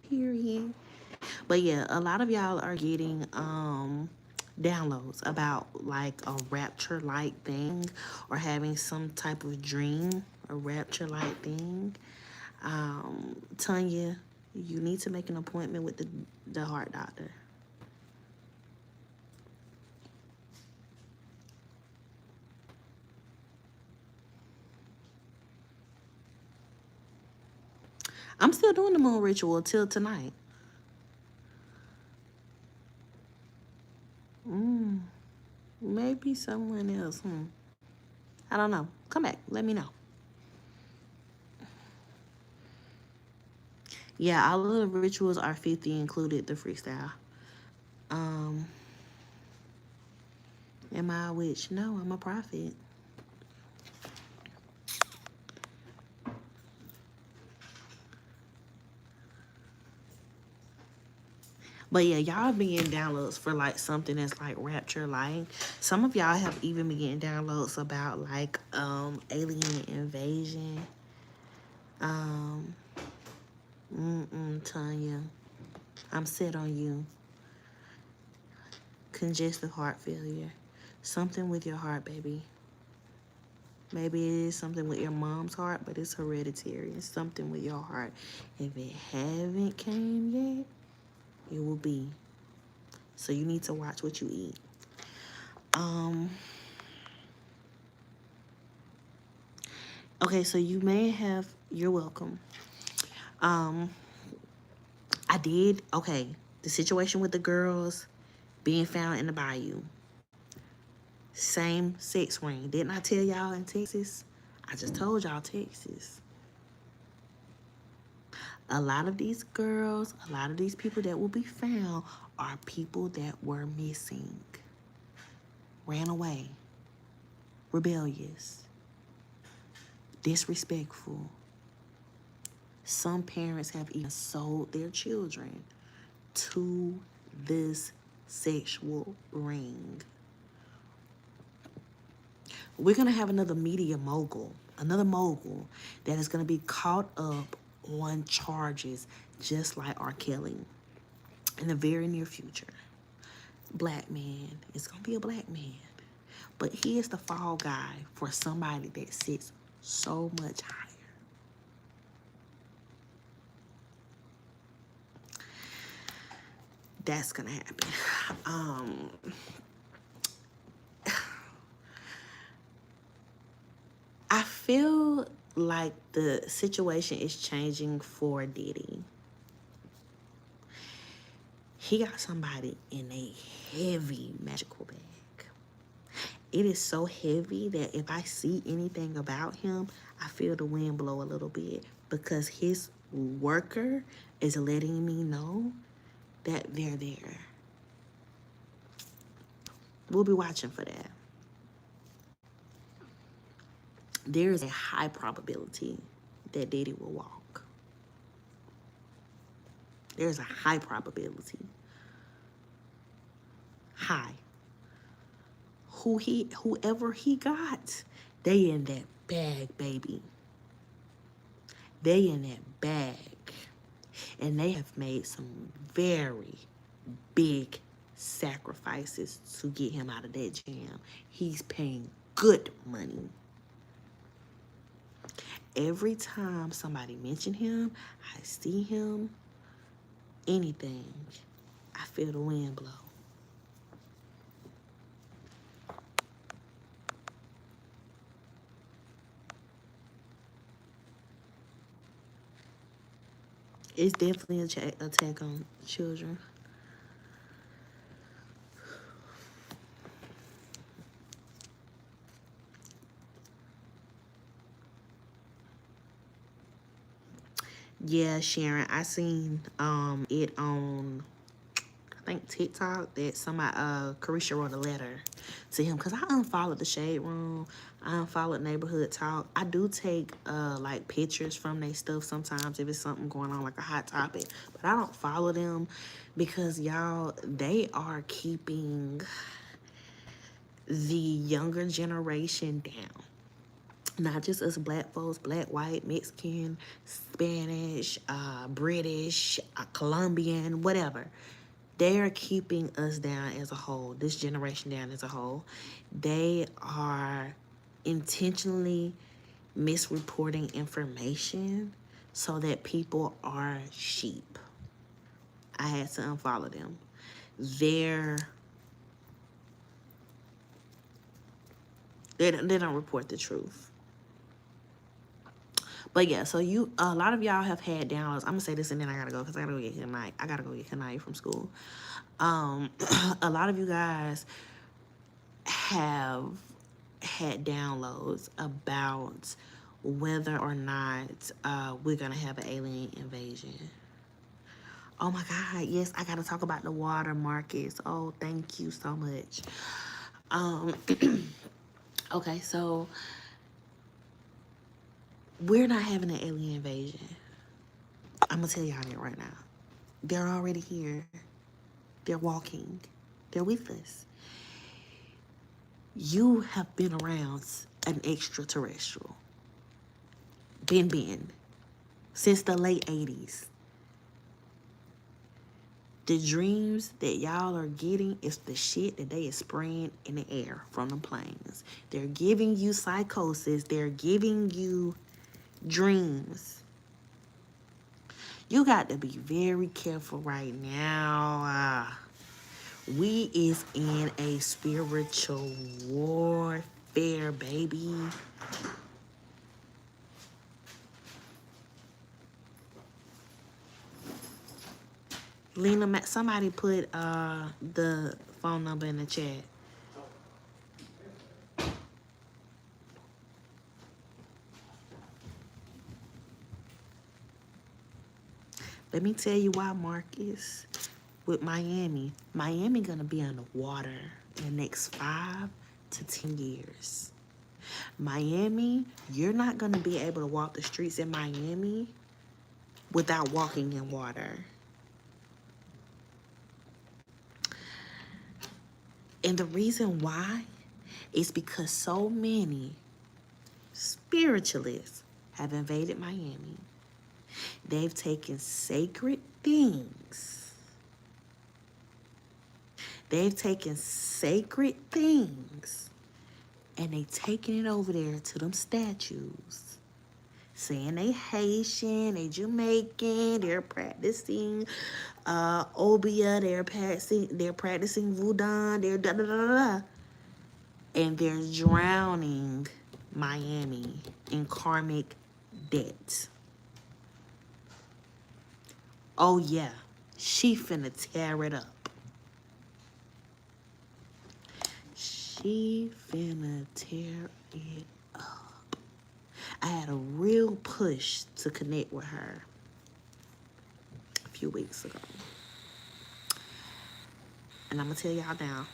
S1: Period. But yeah, a lot of y'all are getting downloads about like a rapture-like thing or having some type of dream, a rapture-like thing. Tanya, you need to make an appointment with the heart doctor. I'm still doing the moon ritual till tonight. Maybe someone else. I don't know. Come back. Let me know. Yeah, all of the rituals are 50, included the freestyle. Am I a witch? No, I'm a prophet. But yeah, y'all been getting downloads for like something that's like rapture like. Some of y'all have even been getting downloads about like alien invasion. Tanya. I'm set on you. Congestive heart failure. Something with your heart, baby. Maybe it is something with your mom's heart, but it's hereditary. It's something with your heart. If it haven't came yet, it will be. So you need to watch what you eat. Okay, so you may have, you're welcome. I did, okay, the situation with the girls being found in the bayou. Same sex ring. Didn't I tell y'all in Texas? I just told y'all Texas. A lot of these girls, a lot of these people that will be found are people that were missing, ran away, rebellious, disrespectful. Some parents have even sold their children to this sexual ring. We're going to have another media mogul, another mogul that is going to be caught up on charges just like R. Kelly in the very near future. Black man. It's going to be a black man. But he is the fall guy for somebody that sits so much higher. That's going to happen. I feel like the situation is changing for Diddy. He got somebody in a heavy magical bag. It is so heavy that if I see anything about him, I feel the wind blow a little bit because his worker is letting me know that they're there. We'll be watching for that. There is a high probability that Diddy will walk. There's a high probability. High. Whoever he got, they in that bag, baby. They in that bag. And they have made some very big sacrifices to get him out of that jam. He's paying good money. Every time somebody mention him, I see him, anything, I feel the wind blow. It's definitely an attack on children. Yeah, Sharon, I seen it on, I think, TikTok that somebody, Carisha wrote a letter to him because I unfollowed the Shade Room. I unfollowed Neighborhood Talk. I do take like pictures from their stuff sometimes if it's something going on like a hot topic, but I don't follow them because y'all, they are keeping the younger generation down. Not just us black folks, black, white, Mexican, Spanish, British, Colombian, whatever. They are keeping us down as a whole, this generation down as a whole. They are intentionally misreporting information so that people are sheep. I had to unfollow them. They don't report the truth. But yeah, so a lot of y'all have had downloads. I'm gonna say this and then I gotta go because I gotta go get Kanai. I gotta go get Kanai from school. A lot of you guys have had downloads about whether or not we're gonna have an alien invasion. Oh my God, yes, I gotta talk about the water markets. Oh, thank you so much. Okay, so we're not having an alien invasion. I'm gonna tell y'all that right now. They're already here. They're walking. They're with us. You have been around an extraterrestrial. Been. Since the late 80s. The dreams that y'all are getting is the shit that they is spraying in the air from the planes. They're giving you psychosis. They're giving you dreams. You got to be very careful right now. We is in a spiritual warfare, baby. Lena, somebody put the phone number in the chat. Let me tell you why, Marcus. With Miami gonna be underwater in the next 5 to 10 years. Miami, you're not gonna be able to walk the streets in Miami without walking in water. And the reason why is because so many spiritualists have invaded Miami. They've taken sacred things. They've taken sacred things and they taking it over there to them statues. Saying they Haitian, they Jamaican, they're practicing Obia, they're practicing voodoo, they're da da da da. And they're drowning Miami in karmic debt. Oh yeah, she finna tear it up. She finna tear it up. I had a real push to connect with her a few weeks ago. And I'm gonna tell y'all now.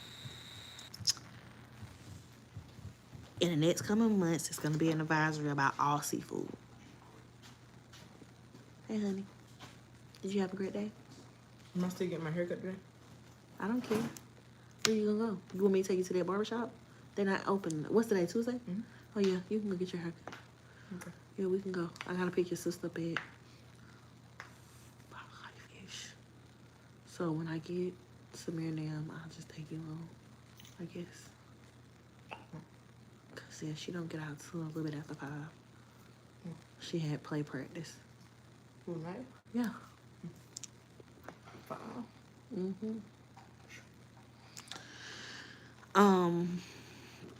S1: In the next coming months, it's gonna be an advisory about all seafood. Hey honey, did you have a great day?
S2: Am I still getting my haircut today?
S1: I don't care. Where you gonna go? You want me to take you to that barbershop? They're not open. What's today, Tuesday?
S2: Mm-hmm.
S1: Oh yeah, you can go get your haircut.
S2: Okay.
S1: Yeah, we can go. I gotta pick your sister up at 5-ish. So when I get Samir and them, I'll just take you home, I guess. Cause yeah, she don't get out till a little bit after 5. She had play practice.
S2: Tonight?
S1: Yeah.
S2: 5.
S1: Mm-hmm.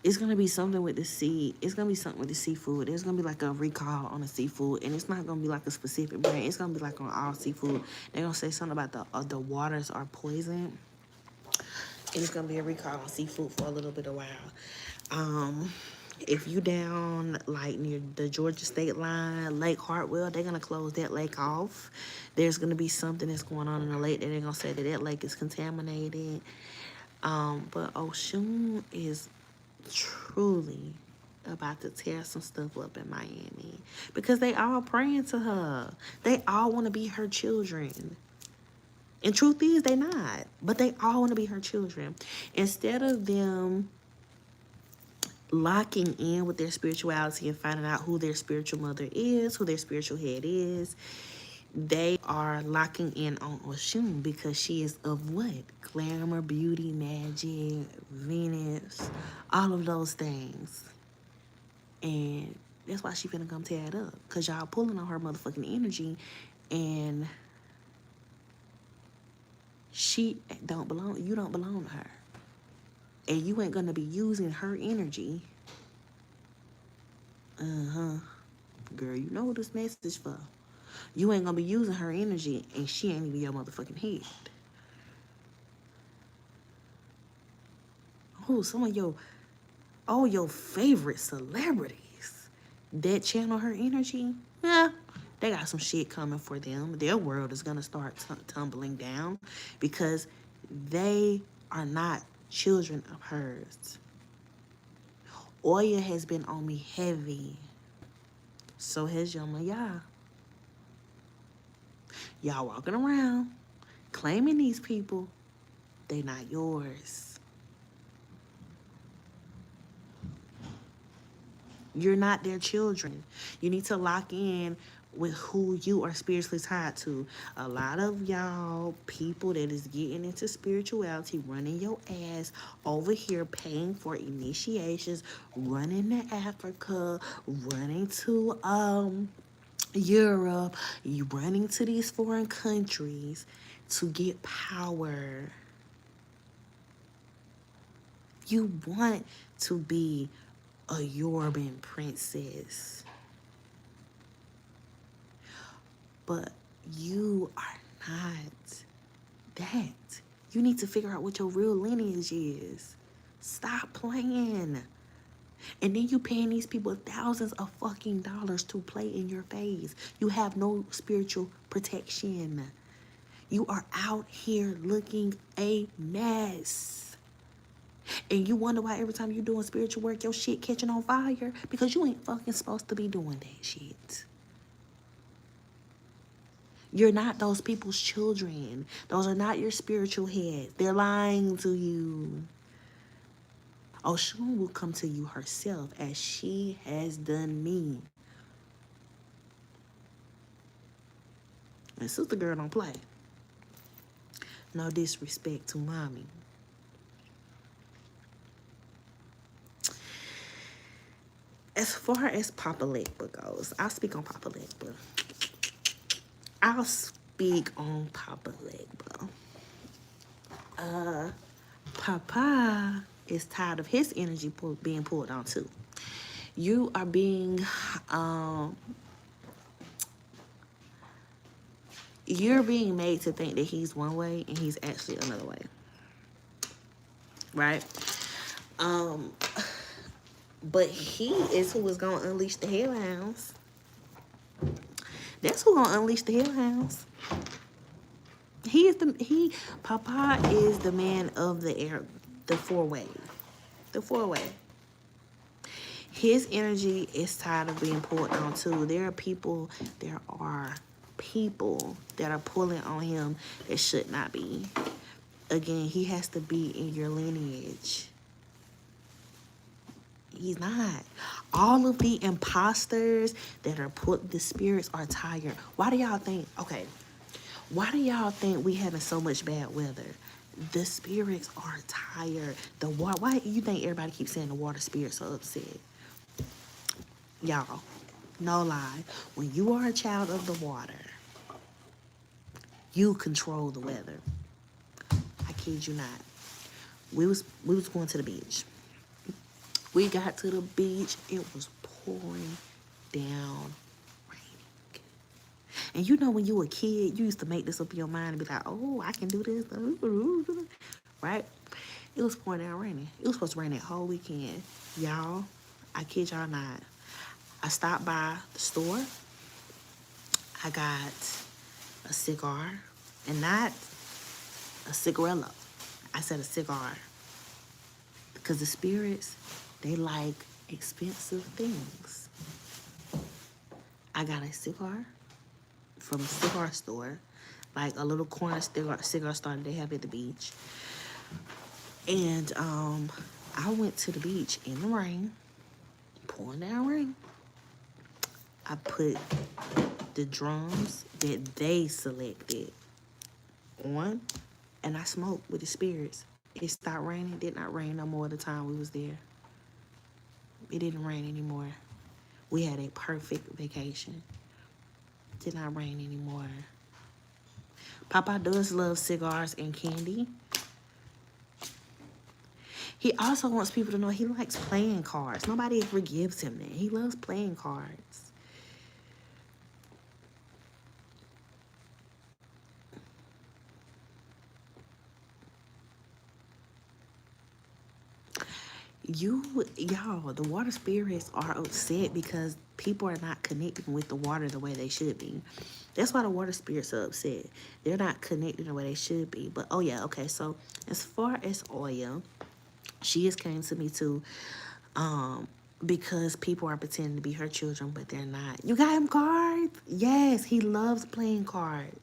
S1: It's gonna be something with the sea. It's gonna be something with the seafood. There's gonna be like a recall on the seafood, and it's not gonna be like a specific brand. It's gonna be like on all seafood. They're gonna say something about the waters are poisoned, and it's gonna be a recall on seafood for a little bit of while. If you down like near the Georgia state line, Lake Hartwell, they're gonna close that lake off. There's gonna be something that's going on in the lake that they're gonna say that lake is contaminated. But Oshun is truly about to tear some stuff up in Miami because they all praying to her. They all want to be her children. And truth is, they not. But they all want to be her children. Instead of them locking in with their spirituality and finding out who their spiritual mother is, who their spiritual head is, They are locking in on Oshun because she is of what? Glamour, beauty, magic, Venus, all of those things. And that's why she finna come tear it up. Because y'all pulling on her motherfucking energy. And she don't belong. You don't belong to her. And you ain't gonna be using her energy. Girl, you know what this message for. You ain't gonna be using her energy and she ain't even your motherfucking head. Oh, some of your favorite celebrities that channel her energy, yeah, they got some shit coming for them. Their world is gonna start tumbling down because they are not children of hers. Oya has been on me heavy. So has Yoma Yah. Y'all walking around claiming these people, they not yours. You're not their children. You need to lock in with who you are spiritually tied to. A lot of y'all people that is getting into spirituality, running your ass over here, paying for initiations, running to Africa, running to Europe, you running to these foreign countries to get power. You want to be a Yoruban princess, but you are not that. You need to figure out what your real lineage is. Stop playing. And then you paying these people thousands of fucking dollars to play in your face. You have no spiritual protection. You are out here looking a mess. And you wonder why every time you're doing spiritual work, your shit catching on fire? Because you ain't fucking supposed to be doing that shit. You're not those people's children. Those are not your spiritual heads. They're lying to you. Oshun will come to you herself as she has done me. And sister girl don't play. No disrespect to mommy. As far as Papa Legba goes, I'll speak on Papa Legba. Papa is tired of his energy being pulled on too. You are being, you're being made to think that he's one way and he's actually another way. Right? But he is who is going to unleash the hellhounds. That's who going to unleash the hellhounds. Papa is the man of the four-way. The four-way. His energy is tired of being pulled on too. There are people that are pulling on him that should not be. Again, he has to be in your lineage. He's not. All of the imposters that are the spirits are tired. Why do y'all think we having so much bad weather? The spirits are tired. Why do you think everybody keeps saying the water spirits are upset? Y'all, no lie. When you are a child of the water, you control the weather. I kid you not. We was going to the beach. We got to the beach. It was pouring down raining. And you know when you were a kid, you used to make this up in your mind and be like, oh, I can do this. Right? It was pouring down raining. It was supposed to rain that whole weekend. Y'all, I kid y'all not. I stopped by the store. I got a cigar. And not a cigarello. I said a cigar. Because the spirits, they like expensive things. I got a cigar from a cigar store, like a little corner cigar store they have at the beach. And I went to the beach in the rain, pouring down rain. I put the drums that they selected on, and I smoked with the spirits. It stopped raining. Did not rain no more the time we was there. It didn't rain anymore. We had a perfect vacation. Did not rain anymore. Papa does love cigars and candy. He also wants people to know he likes playing cards. Nobody ever gives him that. He loves playing cards. Y'all, the water spirits are upset because people are not connecting with the water the way they should be. That's why the water spirits are upset. They're not connecting the way they should be. But, oh yeah, okay, so as far as Oya, she has came to me too, because people are pretending to be her children, but they're not. You got him cards? Yes, he loves playing cards.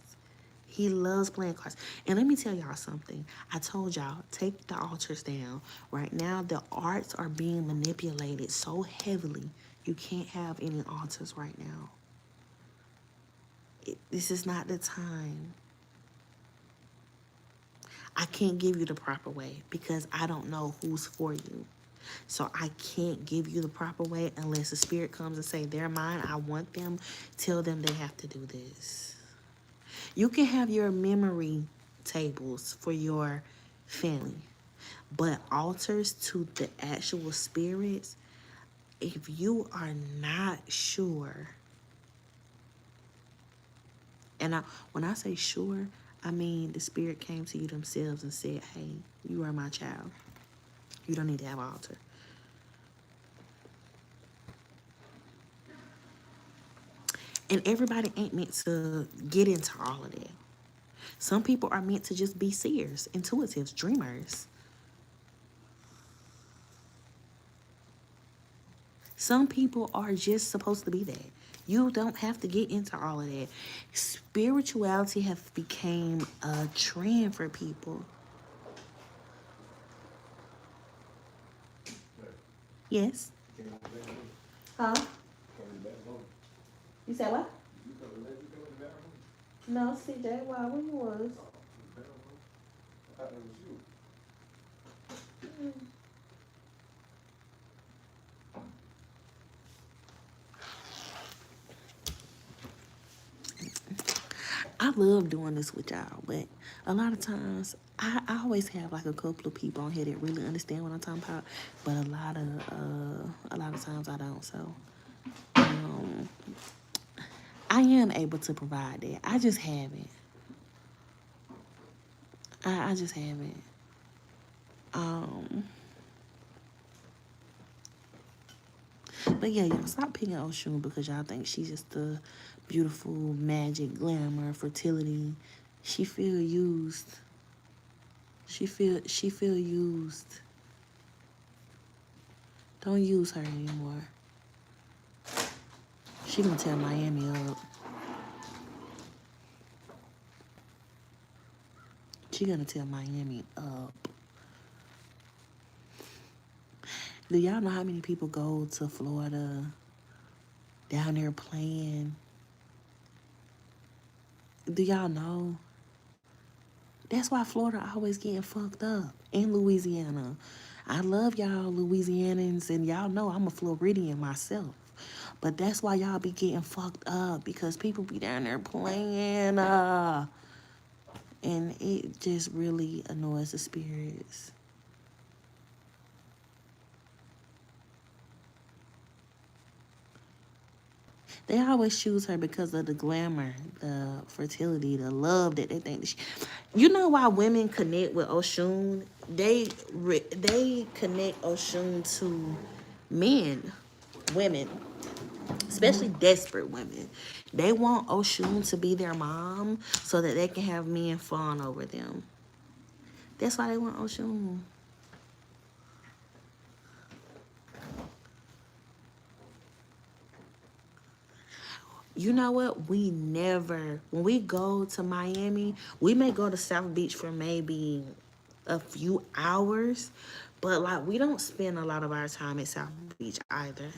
S1: He loves playing cards. And let me tell y'all something. I told y'all, take the altars down. Right now, the arts are being manipulated so heavily. You can't have any altars right now. This is not the time. I can't give you the proper way because I don't know who's for you. So I can't give you the proper way unless the spirit comes and say, they're mine, I want them. Tell them they have to do this. You can have your memory tables for your family, but altars to the actual spirits, if you are not sure, and when I say sure, I mean the spirit came to you themselves and said, hey, you are my child. You don't need to have an altar. And everybody ain't meant to get into all of that. Some people are meant to just be seers, intuitives, dreamers. Some people are just supposed to be that. You don't have to get into all of that. Spirituality has become a trend for people. Yes. Huh? You said what? No, CJ, why? Where you was? I love doing this with y'all, but a lot of times I always have like a couple of people on here that really understand what I'm talking about, but a lot of times I don't. So I am able to provide that. I just haven't. I just haven't. But yeah, y'all stop picking Oshun because y'all think she's just the beautiful magic, glamour, fertility. She feel used. She feel used. Don't use her anymore. She gonna tear Miami up. She gonna tear Miami up. Do y'all know how many people go to Florida, down there playing? Do y'all know? That's why Florida always getting fucked up. And Louisiana. I love y'all Louisianans, and y'all know I'm a Floridian myself. But that's why y'all be getting fucked up, because people be down there playing. And it just really annoys the spirits. They always choose her because of the glamour, the fertility, the love that they think. You know why women connect with Oshun? They connect Oshun to men, women, especially desperate women. They want Oshun to be their mom so that they can have men fawn over them. That's why they want Oshun. You know what? When we go to Miami, we may go to South Beach for maybe a few hours, but like we don't spend a lot of our time at South Beach either.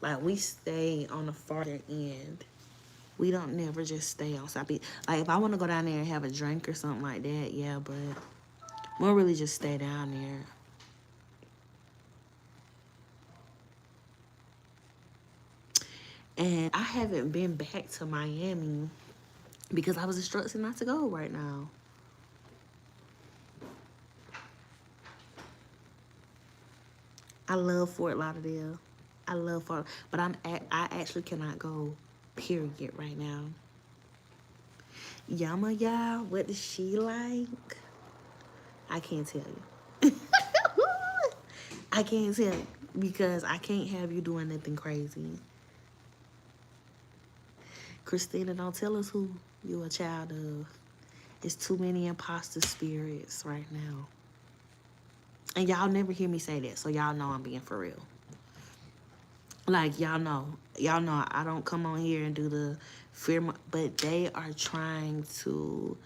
S1: Like we stay on the farther end. We don't never just stay outside. Like, if I want to go down there and have a drink or something like that, yeah, but we'll really just stay down there. And I haven't been back to Miami because I was instructed not to go right now. I love Fort Lauderdale. I love Fort, but I actually cannot go, period, right now. Yama, y'all, what does she like? I can't tell you. I can't tell you because I can't have you doing nothing crazy. Christina, don't tell us who you're a child of. It's too many imposter spirits right now. And y'all never hear me say that, so y'all know I'm being for real. Like, y'all know I don't come on here and do the fear, but they are trying to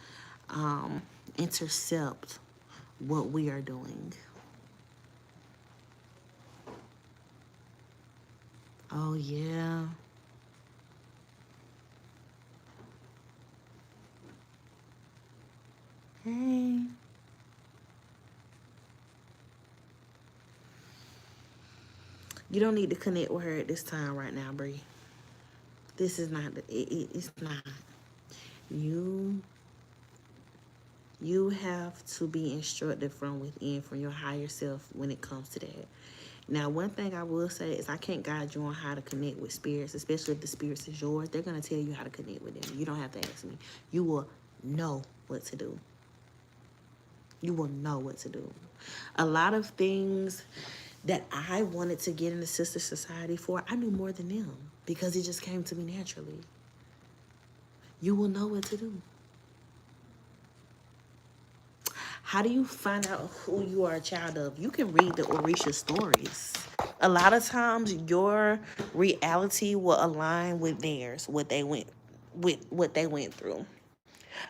S1: intercept what we are doing. Oh, yeah. Hey. You don't need to connect with her at this time right now, Bree. This is not, it's not. You have to be instructed from within, from your higher self when it comes to that. Now, one thing I will say is I can't guide you on how to connect with spirits, especially if the spirits is yours. They're going to tell you how to connect with them. You don't have to ask me. You will know what to do. You will know what to do. A lot of things that I wanted to get into Sister Society for, I knew more than them because it just came to me naturally. You will know what to do. How do you find out who you are a child of? You can read the Orisha stories. A lot of times your reality will align with theirs, what they went through.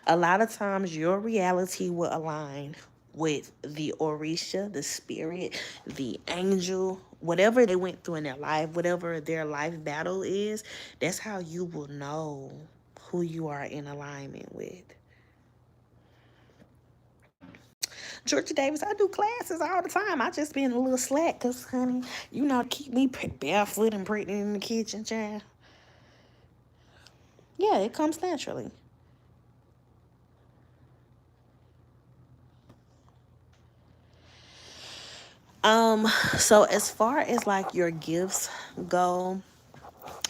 S1: A lot of times your reality will align with the Orisha, the spirit, the angel, whatever they went through in their life, whatever their life battle is, that's how you will know who you are in alignment with. Georgia Davis, I do classes all the time. I just been a little slack because, honey, keep me barefoot and pregnant in the kitchen, child. Yeah, it comes naturally. So as far as like your gifts go,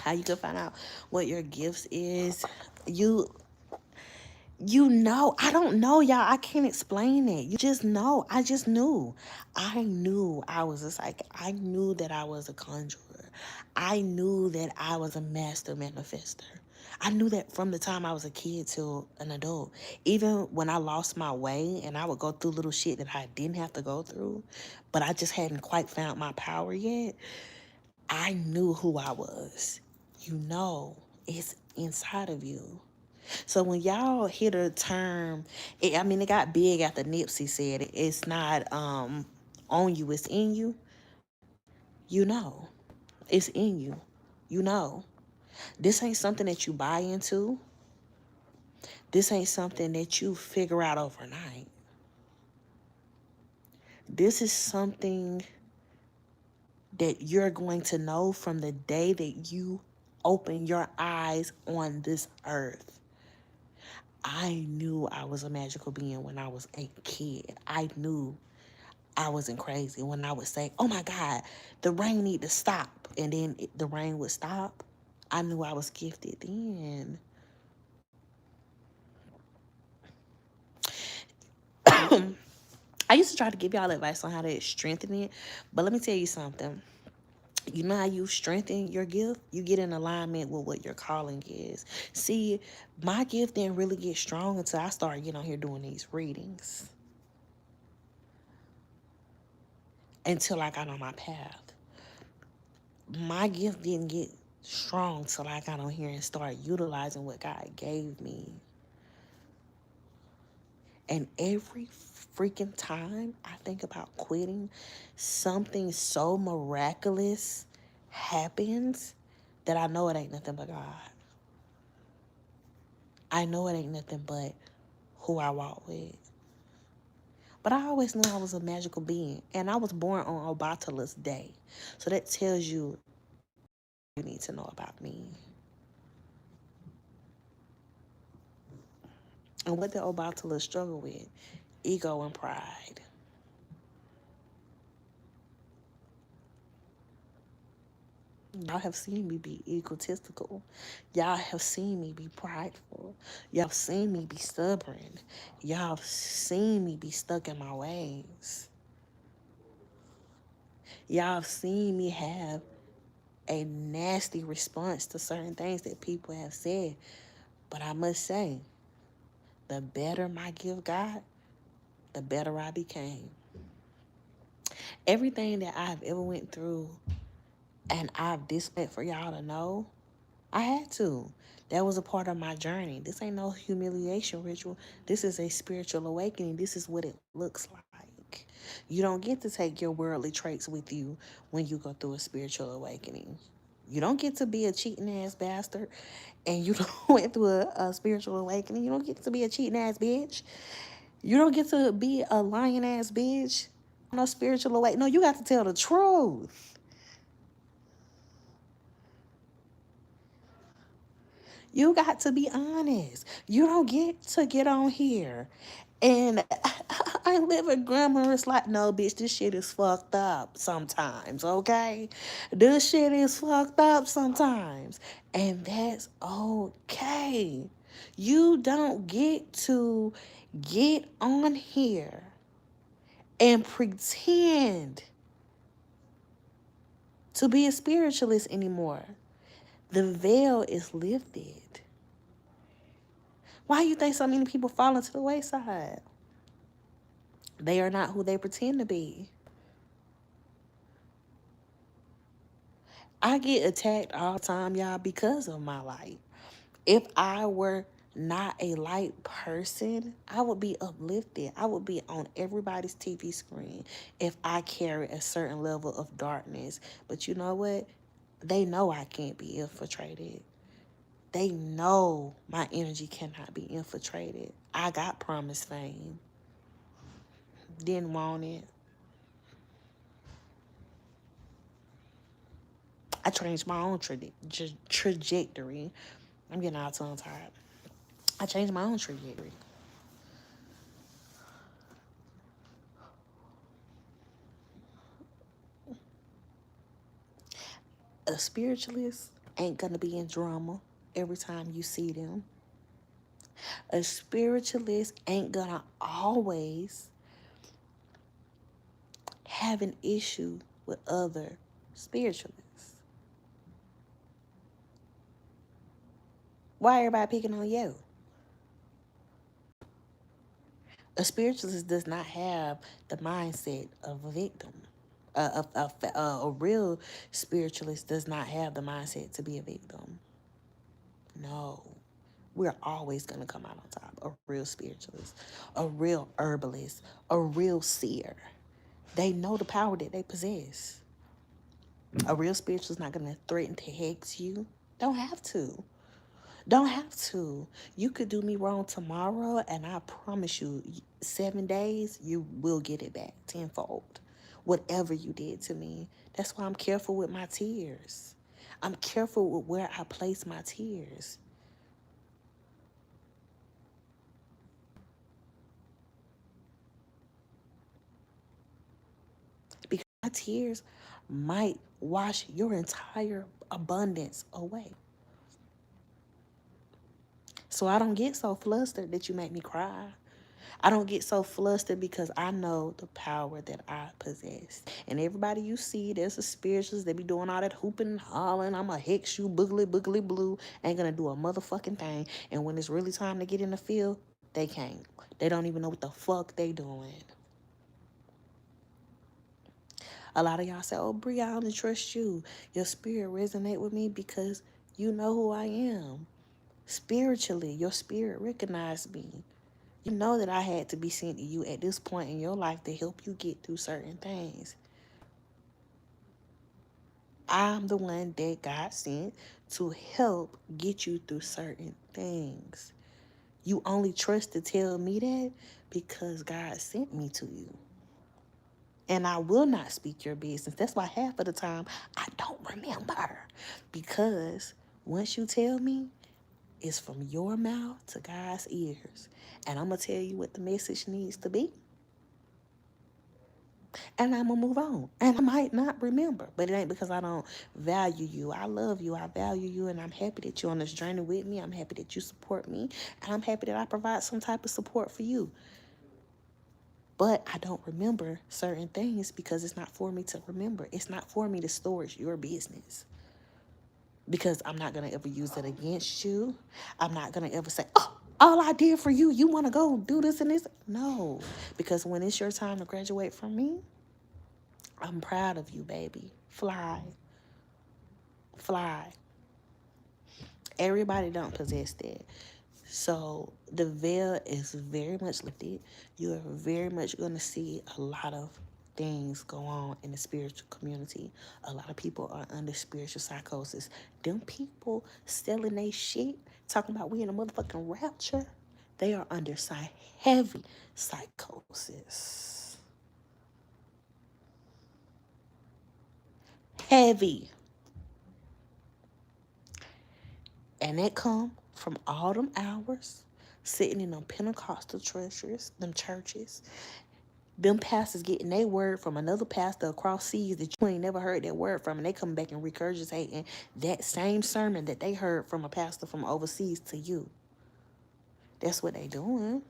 S1: how you can find out what your gifts is, I don't know, y'all. I can't explain it. You just know. I just knew. I knew I was a psychic. I knew that I was a conjurer. I knew that I was a master manifester. I knew that from the time I was a kid till an adult. Even when I lost my way and I would go through little shit that I didn't have to go through, but I just hadn't quite found my power yet, I knew who I was. It's inside of you. So when y'all hear the term, it got big after Nipsey said it. It's not on you, it's in you. You know, it's in you. You know, this ain't something that you buy into. This ain't something that you figure out overnight. This is something that you're going to know from the day that you open your eyes on this earth. I knew I was a magical being when I was a kid. I knew I wasn't crazy when I would say, oh my God, the rain need to stop. And then the rain would stop. I knew I was gifted then. I used to try to give y'all advice on how to strengthen it. But let me tell you something. You know how you strengthen your gift? You get in alignment with what your calling is. See, my gift didn't really get strong until I started getting on here doing these readings. Until I got on my path. My gift didn't get strong till I got on here and started utilizing what God gave me. And every freaking time I think about quitting, something so miraculous happens that I know it ain't nothing but God. I know it ain't nothing but who I walk with. But I always knew I was a magical being. And I was born on Obatala's day. So that tells you you need to know about me. And what did Obatala struggle with? Ego and pride. Y'all have seen me be egotistical. Y'all have seen me be prideful. Y'all have seen me be stubborn. Y'all have seen me be stuck in my ways. Y'all have seen me have a nasty response to certain things that people have said. But I must say, the better my gift got, the better I became. Everything that I've ever went through and I've displayed for y'all to know, I had to. That was a part of my journey. This ain't no humiliation ritual. This is a spiritual awakening. This is what it looks like. You don't get to take your worldly traits with you when you go through a spiritual awakening. You don't get to be a cheating ass bastard and you went through a spiritual awakening. You don't get to be a cheating ass bitch. You don't get to be a lying ass bitch. No spiritual awakening. No, you got to tell the truth. You got to be honest. You don't get to get on here and I live a glamorous life. No, bitch, this shit is fucked up sometimes, okay? This shit is fucked up sometimes. And that's okay. You don't get to get on here and pretend to be a spiritualist anymore. The veil is lifted. Why do you think so many people fall into the wayside? They are not who they pretend to be. I get attacked all the time, y'all, because of my light. If I were not a light person, I would be uplifted. I would be on everybody's TV screen if I carry a certain level of darkness. But you know what? They know I can't be infiltrated. They know my energy cannot be infiltrated. I got promised fame. Didn't want it. I changed my own trajectory. I'm getting all tongue tired. I changed my own trajectory. A spiritualist ain't gonna be in drama every time you see them. A spiritualist ain't gonna always have an issue with other spiritualists. Why everybody picking on you? A spiritualist does not have the mindset of a victim. A real spiritualist does not have the mindset to be a victim. No. We're always going to come out on top. A real spiritualist, a real herbalist, a real seer. They know the power that they possess. A real spiritualist is not going to threaten to hex you. Don't have to. Don't have to. You could do me wrong tomorrow, and I promise you, 7 days, you will get it back tenfold. Whatever you did to me. That's why I'm careful with my tears. I'm careful with where I place my tears. Because my tears might wash your entire abundance away. So I don't get so flustered that you make me cry. I don't get so flustered because I know the power that I possess. And everybody you see, there's a spiritualist that be doing all that hooping and hollering. I'm a hex you, boogly, boogly, blue. Ain't gonna do a motherfucking thing. And when it's really time to get in the field, they can't. They don't even know what the fuck they doing. A lot of y'all say, oh, Bri, I only trust you. Your spirit resonate with me because you know who I am. Spiritually, your spirit recognized me. You know that I had to be sent to you at this point in your life to help you get through certain things. I'm the one that God sent to help get you through certain things. You only trust to tell me that because God sent me to you. And I will not speak your business. That's why half of the time I don't remember. Because once you tell me, it's from your mouth to God's ears. And I'm going to tell you what the message needs to be. And I'm going to move on. And I might not remember. But it ain't because I don't value you. I love you. I value you. And I'm happy that you're on this journey with me. I'm happy that you support me. And I'm happy that I provide some type of support for you. But I don't remember certain things because it's not for me to remember. It's not for me to store. It's your business. Because I'm not going to ever use it against you. I'm not going to ever say, oh, all I did for you, you want to go do this and this? No. Because when it's your time to graduate from me, I'm proud of you, baby. Fly. Fly. Everybody don't possess that. So the veil is very much lifted. You are very much going to see a lot of things go on in the spiritual community. A lot of people are under spiritual psychosis. Them people selling they shit, talking about we in a motherfucking rapture, they are under heavy psychosis. Heavy. And that come from all them hours sitting in them Pentecostal them churches. Them pastors getting their word from another pastor across seas that you ain't never heard that word from, and they come back and regurgitating that same sermon that they heard from a pastor from overseas to you. That's what they doing.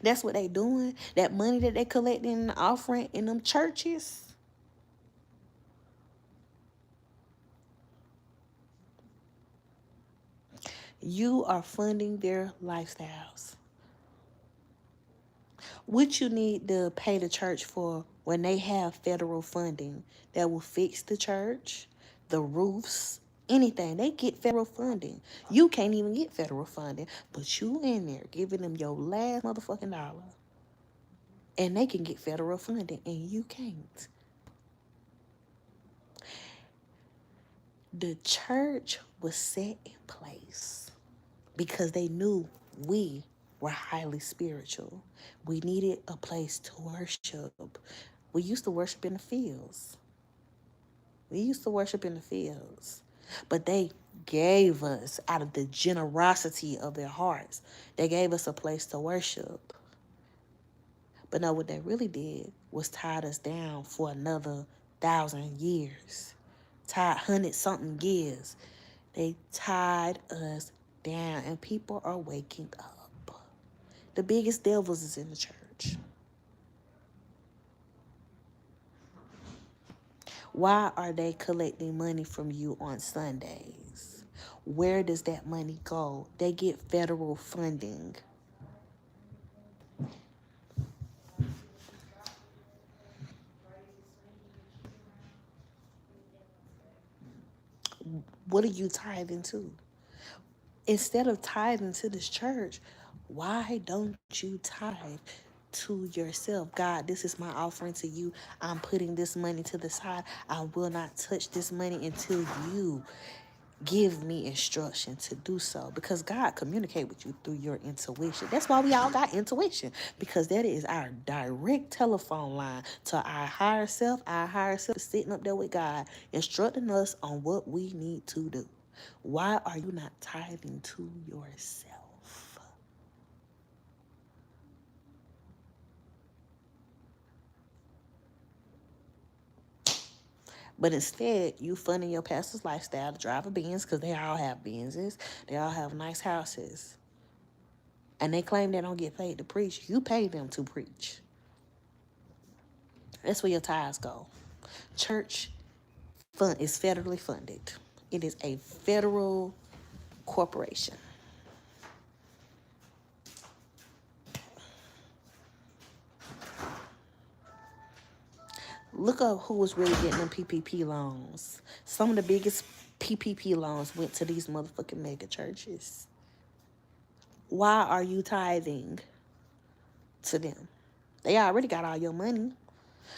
S1: That's what they doing. That money that they collecting in the offering in them churches. You are funding their lifestyles. What you need to pay the church for when they have federal funding that will fix the church, the roofs, anything. They get federal funding. You can't even get federal funding, but you in there giving them your last motherfucking dollar. And they can get federal funding and you can't. The church was set in place because they knew we were highly spiritual. We needed a place to worship. We used to worship in the fields. But they gave us, out of the generosity of their hearts, they gave us a place to worship. But no, what they really did was tied us down for another 1,000 years. Tied 100-something years. They tied us down, and people are waking up. The biggest devils is in the church. Why are they collecting money from you on Sundays? Where does that money go? They get federal funding. What are you tithing to? Instead of tithing to this church, why don't you tithe to yourself? God, this is my offering to you. I'm putting this money to the side. I will not touch this money until you give me instruction to do so, because God communicate with you through your intuition. That's why we all got intuition, because that is our direct telephone line to our higher self. Our higher self is sitting up there with God, instructing us on what we need to do. Why are you not tithing to yourself? But instead, you funding your pastor's lifestyle to drive a Benz, because they all have Benzes. They all have nice houses. And they claim they don't get paid to preach. You pay them to preach. That's where your tithes go. Church fund is federally funded. It is a federal corporation. Look up who was really getting them PPP loans. Some of the biggest PPP loans went to these motherfucking mega churches. Why are you tithing to them? They already got all your money.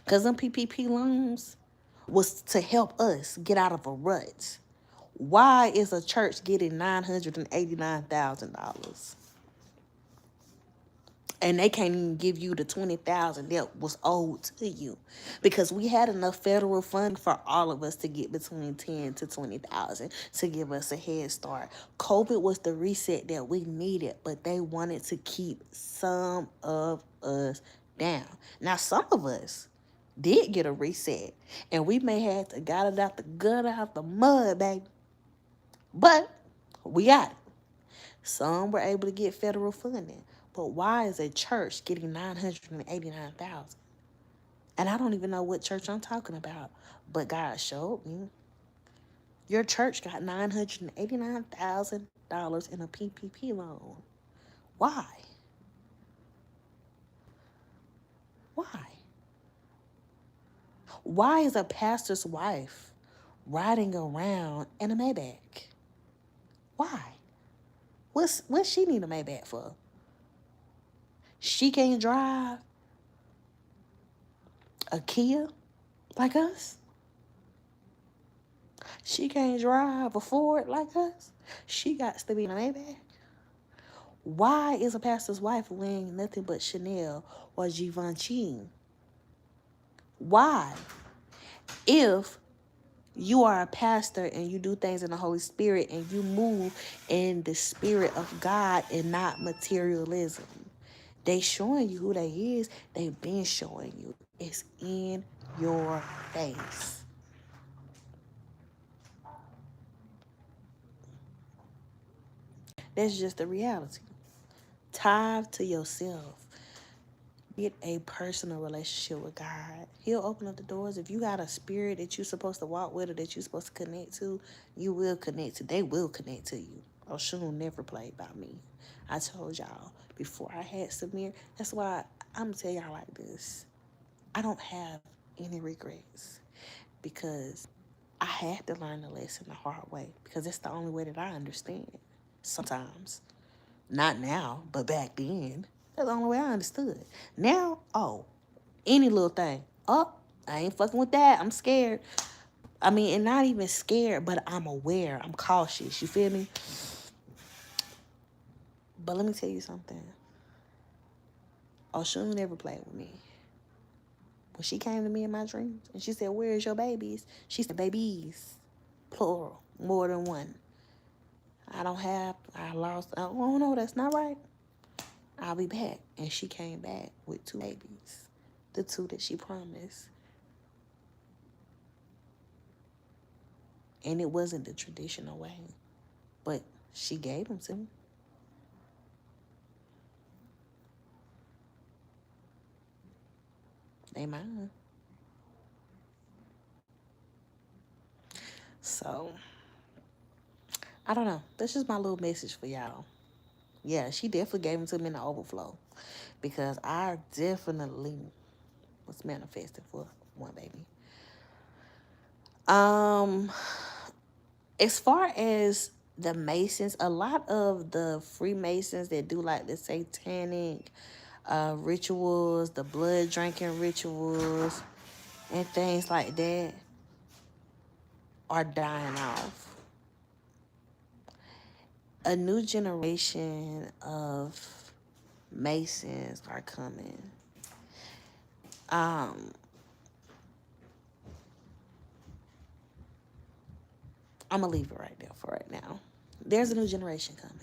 S1: Because them PPP loans was to help us get out of a rut. Why is a church getting $989,000? And they can't even give you the $20,000 that was owed to you, because we had enough federal funding for all of us to get between 10 to 20,000 to give us a head start. COVID was the reset that we needed, but they wanted to keep some of us down. Now, some of us did get a reset, and we may have to got it out the gut, out the mud, baby. But we got it. Some were able to get federal funding. But why is a church getting $989,000? And I don't even know what church I'm talking about. But God showed me. Your church got $989,000 in a PPP loan. Why? Why? Why is a pastor's wife riding around in a Maybach? Why? What she need a Maybach for? She can't drive a Kia like us? She can't drive a Ford like us? She got to be in a Maybach? Why is a pastor's wife wearing nothing but Chanel or Givenchy? Why? If you are a pastor and you do things in the Holy Spirit and you move in the Spirit of God and not materialism, they showing you who they is. They've been showing you. It's in your face. That's just the reality. Tithe to yourself. Get a personal relationship with God. He'll open up the doors. If you got a spirit that you're supposed to walk with or that you're supposed to connect to, you will connect to. They will connect to you. Oshun never played by me. I told y'all before I had Samir. That's why I'm gonna tell y'all like this. I don't have any regrets, because I had to learn the lesson the hard way, because it's the only way that I understand. Sometimes. Not now, but back then. That's the only way I understood. Now, any little thing. I ain't fucking with that. I'm scared. I mean, and not even scared, but I'm aware. I'm cautious. You feel me? But let me tell you something. Oshun never played with me. When she came to me in my dreams and she said, "Where's your babies?" She said, "Babies." Plural. More than one. I lost. Oh, no, that's not right. I'll be back. And she came back with 2 babies. The 2 that she promised. And it wasn't the traditional way. But she gave them to me. They mine. So, I don't know. That's just my little message for y'all. Yeah, she definitely gave them to me in the overflow. Because I definitely was manifesting for one baby. As far as the Masons, a lot of the Freemasons that do like the satanic rituals, the blood drinking rituals, and things like that are dying off. A new generation of Masons are coming. I'm gonna leave it right there for right now. There's a new generation coming.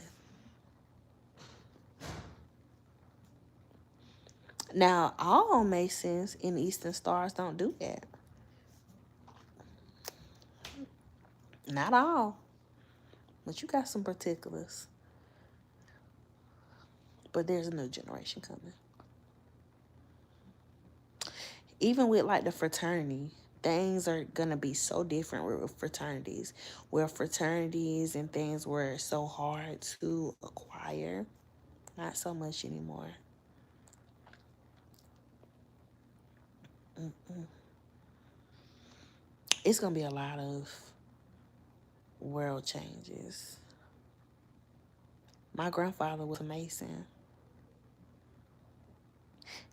S1: Now, all Masons in Eastern Stars don't do that. Not all. But you got some particulars. But there's a new generation coming. Even with like the fraternity, things are gonna be so different with fraternities. Where fraternities and things were so hard to acquire, not so much anymore. It's gonna be a lot of world changes. My grandfather was a Mason.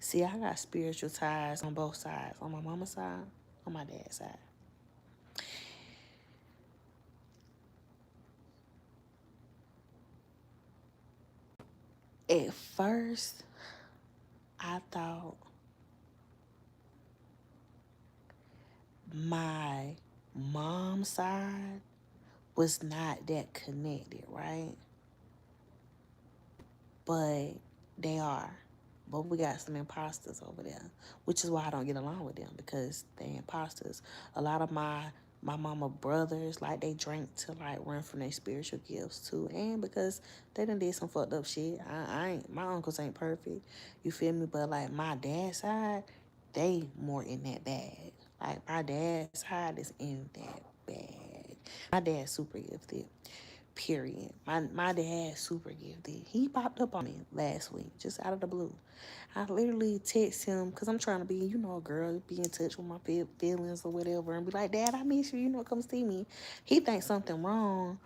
S1: See, I got spiritual ties on both sides. On my mama's side, on my dad's side. At first, I thought my mom's side was not that connected, right? But they are. But we got some imposters over there, which is why I don't get along with them, because they imposters. A lot of my mama brothers, like, they drank to, like, run from their spiritual gifts too, and because they done did some fucked up shit. I ain't, my uncles ain't perfect, you feel me? But like my dad's side, they more in that bag. Like my dad's side is in that bag. My dad's super gifted. Period. My dad super gifted. He popped up on me last week, just out of the blue. I literally text him, because I'm trying to be, you know, a girl, be in touch with my feelings or whatever, and be like, Dad, I miss you, you know, come see me. He thinks something wrong.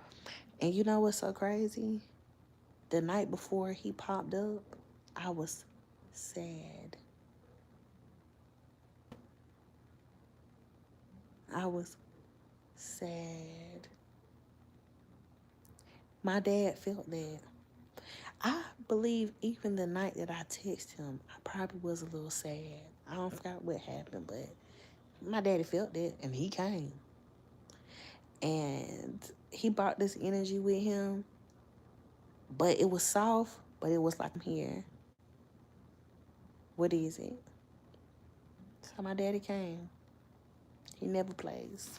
S1: And you know what's so crazy? The night before he popped up, I was sad. I was sad. My dad felt that. I believe even the night that I texted him, I probably was a little sad. I don't forget what happened, but my daddy felt that, and he came. And he brought this energy with him, but it was soft, but it was like, I'm here. What is it? So my daddy came. He never plays.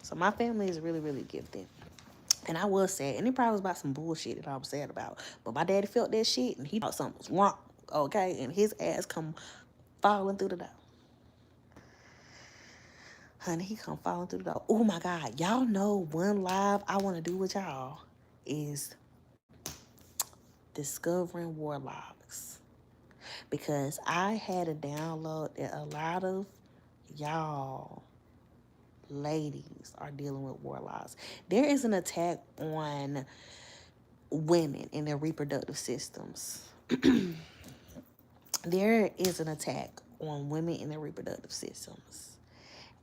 S1: So my family is really, really gifted. And I was sad. And it probably was about some bullshit that I was sad about. But my daddy felt that shit, and he thought something was wrong. Okay? And his ass come falling through the door. Honey, he come falling through the door. Oh my God. Y'all know one live I want to do with y'all is discovering warlocks. Because I had a download that a lot of y'all ladies are dealing with warlocks. There is an attack on women in their reproductive systems. There is an attack on women in their reproductive systems.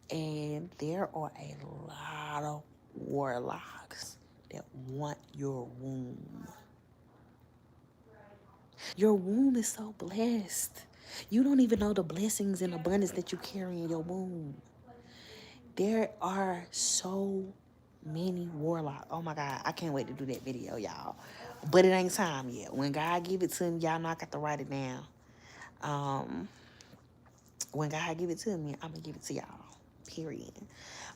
S1: And there are a lot of warlocks that want your womb. Your womb is so blessed. You don't even know the blessings and abundance that you carry in your womb. There are so many warlocks. Oh my God, I can't wait to do that video, y'all. But it ain't time yet. When God give it to me, y'all know I got to write it down. When God give it to me, I'm gonna give it to y'all. Period.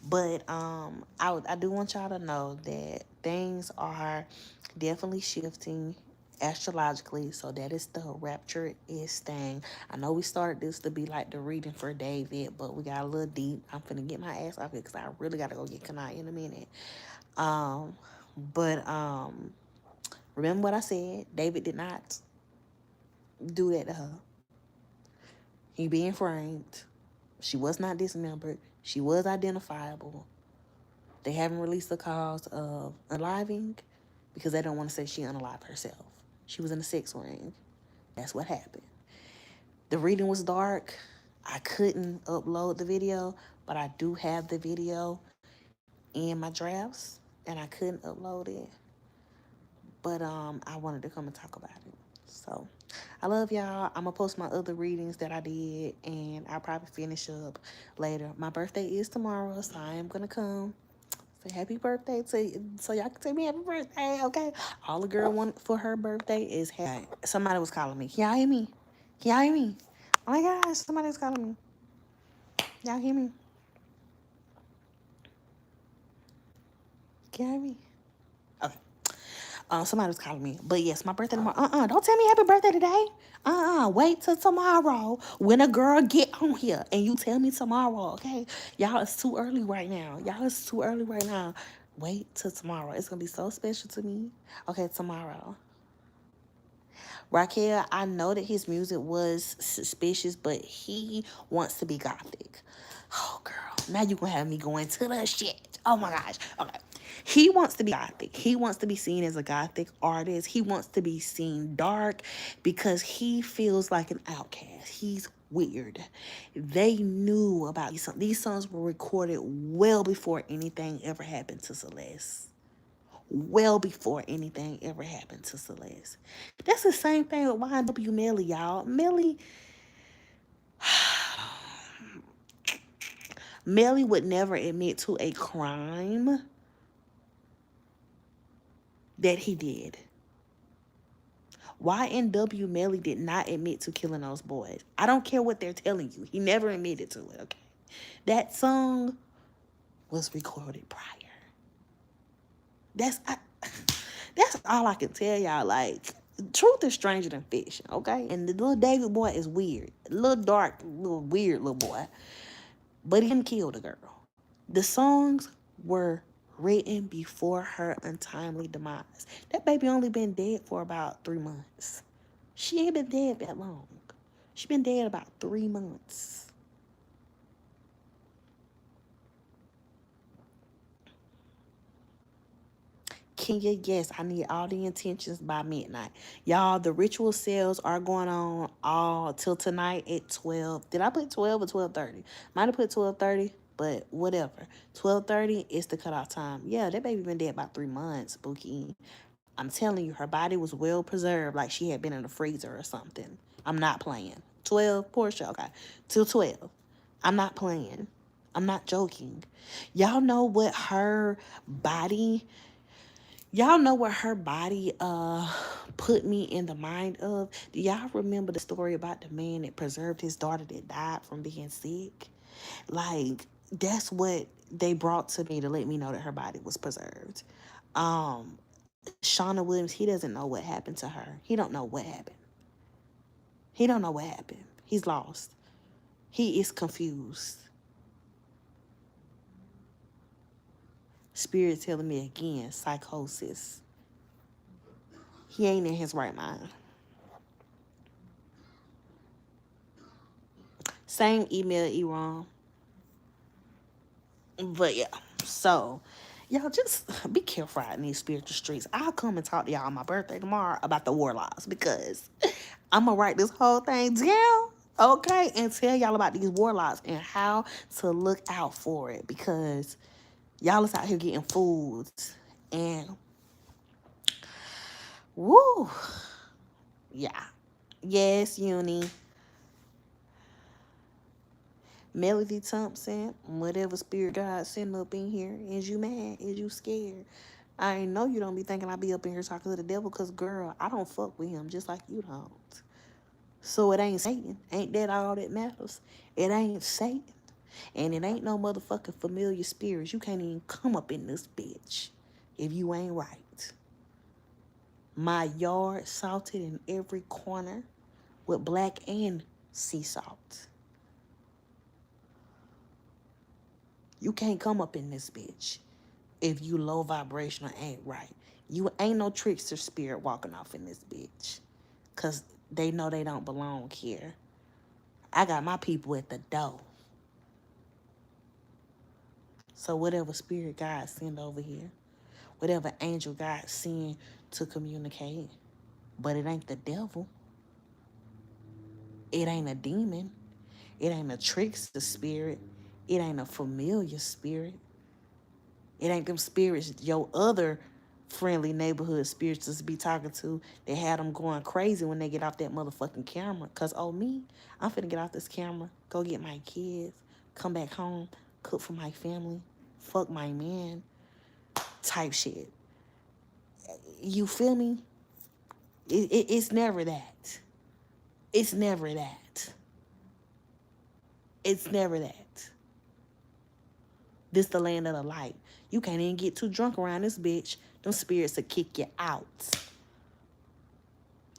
S1: But I do want y'all to know that things are definitely shifting astrologically. So that is the rapture is thing. I know we started this to be like the reading for David, but we got a little deep. I'm finna get my ass off it because I really gotta go get Kanai in a minute. But remember what I said? David did not do that to her. He being framed. She was not dismembered. She was identifiable. They haven't released the cause of unaliving because they don't want to say she unalived herself. She was in a sex ring. That's what happened. The reading was dark. I couldn't upload the video, but I do have the video in my drafts, and I couldn't upload it. But I wanted to come and talk about it. So I love y'all. I'm gonna post my other readings that I did, and I'll probably finish up later. My birthday is tomorrow, so I am gonna come. Say happy birthday to, so y'all can tell me happy birthday, okay? All the girl want for her birthday is happy. Somebody was calling me. Can y'all hear me? Can y'all hear me? Oh my gosh, somebody was calling me. Y'all hear me? Can y'all hear me? Okay. Somebody was calling me. But yes, my birthday tomorrow. Don't tell me happy birthday today. Wait till tomorrow when a girl get on here and you tell me tomorrow, okay? Y'all, it's too early right now. Wait till tomorrow. It's gonna be so special to me. Okay, tomorrow. Raquel, I know that his music was suspicious, but he wants to be gothic. Oh, girl. Now you're going to have me going to the shit. Oh, my gosh. Okay. He wants to be gothic. He wants to be seen as a gothic artist. He wants to be seen dark because he feels like an outcast. He's weird. They knew about these songs. These songs were recorded well before anything ever happened to Celeste. well before anything ever happened to Celeste. That's the same thing with YNW Melly, y'all. Melly would never admit to a crime that he did. YNW Melly did not admit to killing those boys. I don't care what they're telling you. He never admitted to it, okay? That song was recorded prior. That's all I can tell y'all. Like, truth is stranger than fiction, okay? And the little David boy is weird. A little dark, little weird little boy. But he didn't kill the girl. The songs were written before her untimely demise. That baby only been dead for about 3 months. She ain't been dead that long. She been dead about 3 months. Kenya, yes, I need all the intentions by midnight. Y'all, the ritual sales are going on all till tonight at 12. Did I put 12 or 12:30? Might have put 12:30, but whatever. 12:30 is the cutoff time. Yeah, that baby been dead about 3 months, Bookie. I'm telling you, her body was well preserved, like she had been in a freezer or something. I'm not playing. 12, Portia, okay. Till 12. I'm not playing. I'm not joking. Y'all know what her body put me in the mind of? Do y'all remember the story about the man that preserved his daughter that died from being sick? Like, that's what they brought to me to let me know that her body was preserved. Shauna Williams, he doesn't know what happened to her. He don't know what happened. He don't know what happened. He's lost. He is confused. Spirit telling me again, psychosis. He ain't in his right mind. Same email, Iran. But yeah, so y'all just be careful out in these spiritual streets. I'll come and talk to y'all on my birthday tomorrow about the warlocks, because I'm gonna write this whole thing down, okay, and tell y'all about these warlocks and how to look out for it, because y'all is out here getting fooled. And woo, yeah, yes, Uni. Melody Thompson, whatever spirit God sent up in here, is you mad? Is you scared? I know you don't be thinking I be up in here talking to the devil, because, girl, I don't fuck with him just like you don't. So it ain't Satan. Ain't that all that matters? It ain't Satan. And it ain't no motherfucking familiar spirits. You can't even come up in this bitch if you ain't right. My yard salted in every corner with black and sea salt. You can't come up in this bitch if you low vibrational ain't right. You ain't no trickster spirit walking off in this bitch, because they know they don't belong here. I got my people at the door. So whatever spirit God send over here, whatever angel God send to communicate, but it ain't the devil. It ain't a demon. It ain't a trickster spirit. It ain't a familiar spirit. It ain't them spirits your other friendly neighborhood spirits just be talking to. They had them going crazy when they get off that motherfucking camera. Because, oh, me, I'm finna get off this camera, go get my kids, come back home, cook for my family, fuck my man, type shit. You feel me? It's never that. It's never that. It's never that. This the land of the light. You can't even get too drunk around this bitch. Them spirits will kick you out.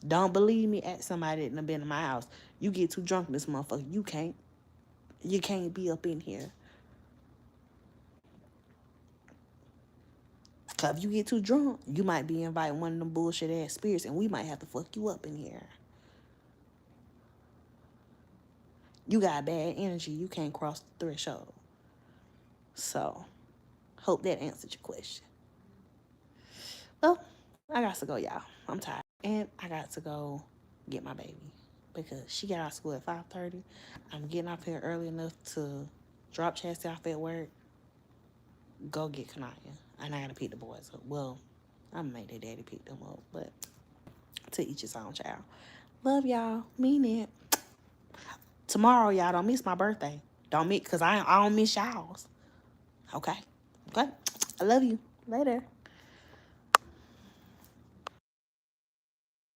S1: Don't believe me? Ask somebody that done been in my house. You get too drunk in this motherfucker, you can't be up in here. Cause if you get too drunk, you might be inviting one of them bullshit ass spirits, and we might have to fuck you up in here. You got bad energy. You can't cross the threshold. So, hope that answered your question. Well, I got to go, y'all. I'm tired. And I got to go get my baby, because she got out of school at 5:30. I'm getting off here early enough to drop Chastity off at work, go get Kanaya, and I got to pick the boys up. Well, I'm gonna make their daddy pick them up, but to each his own, child. Love y'all. Mean it. Tomorrow, y'all, don't miss my birthday. Don't miss, because I don't miss y'all's. Okay? Okay? I love you. Later.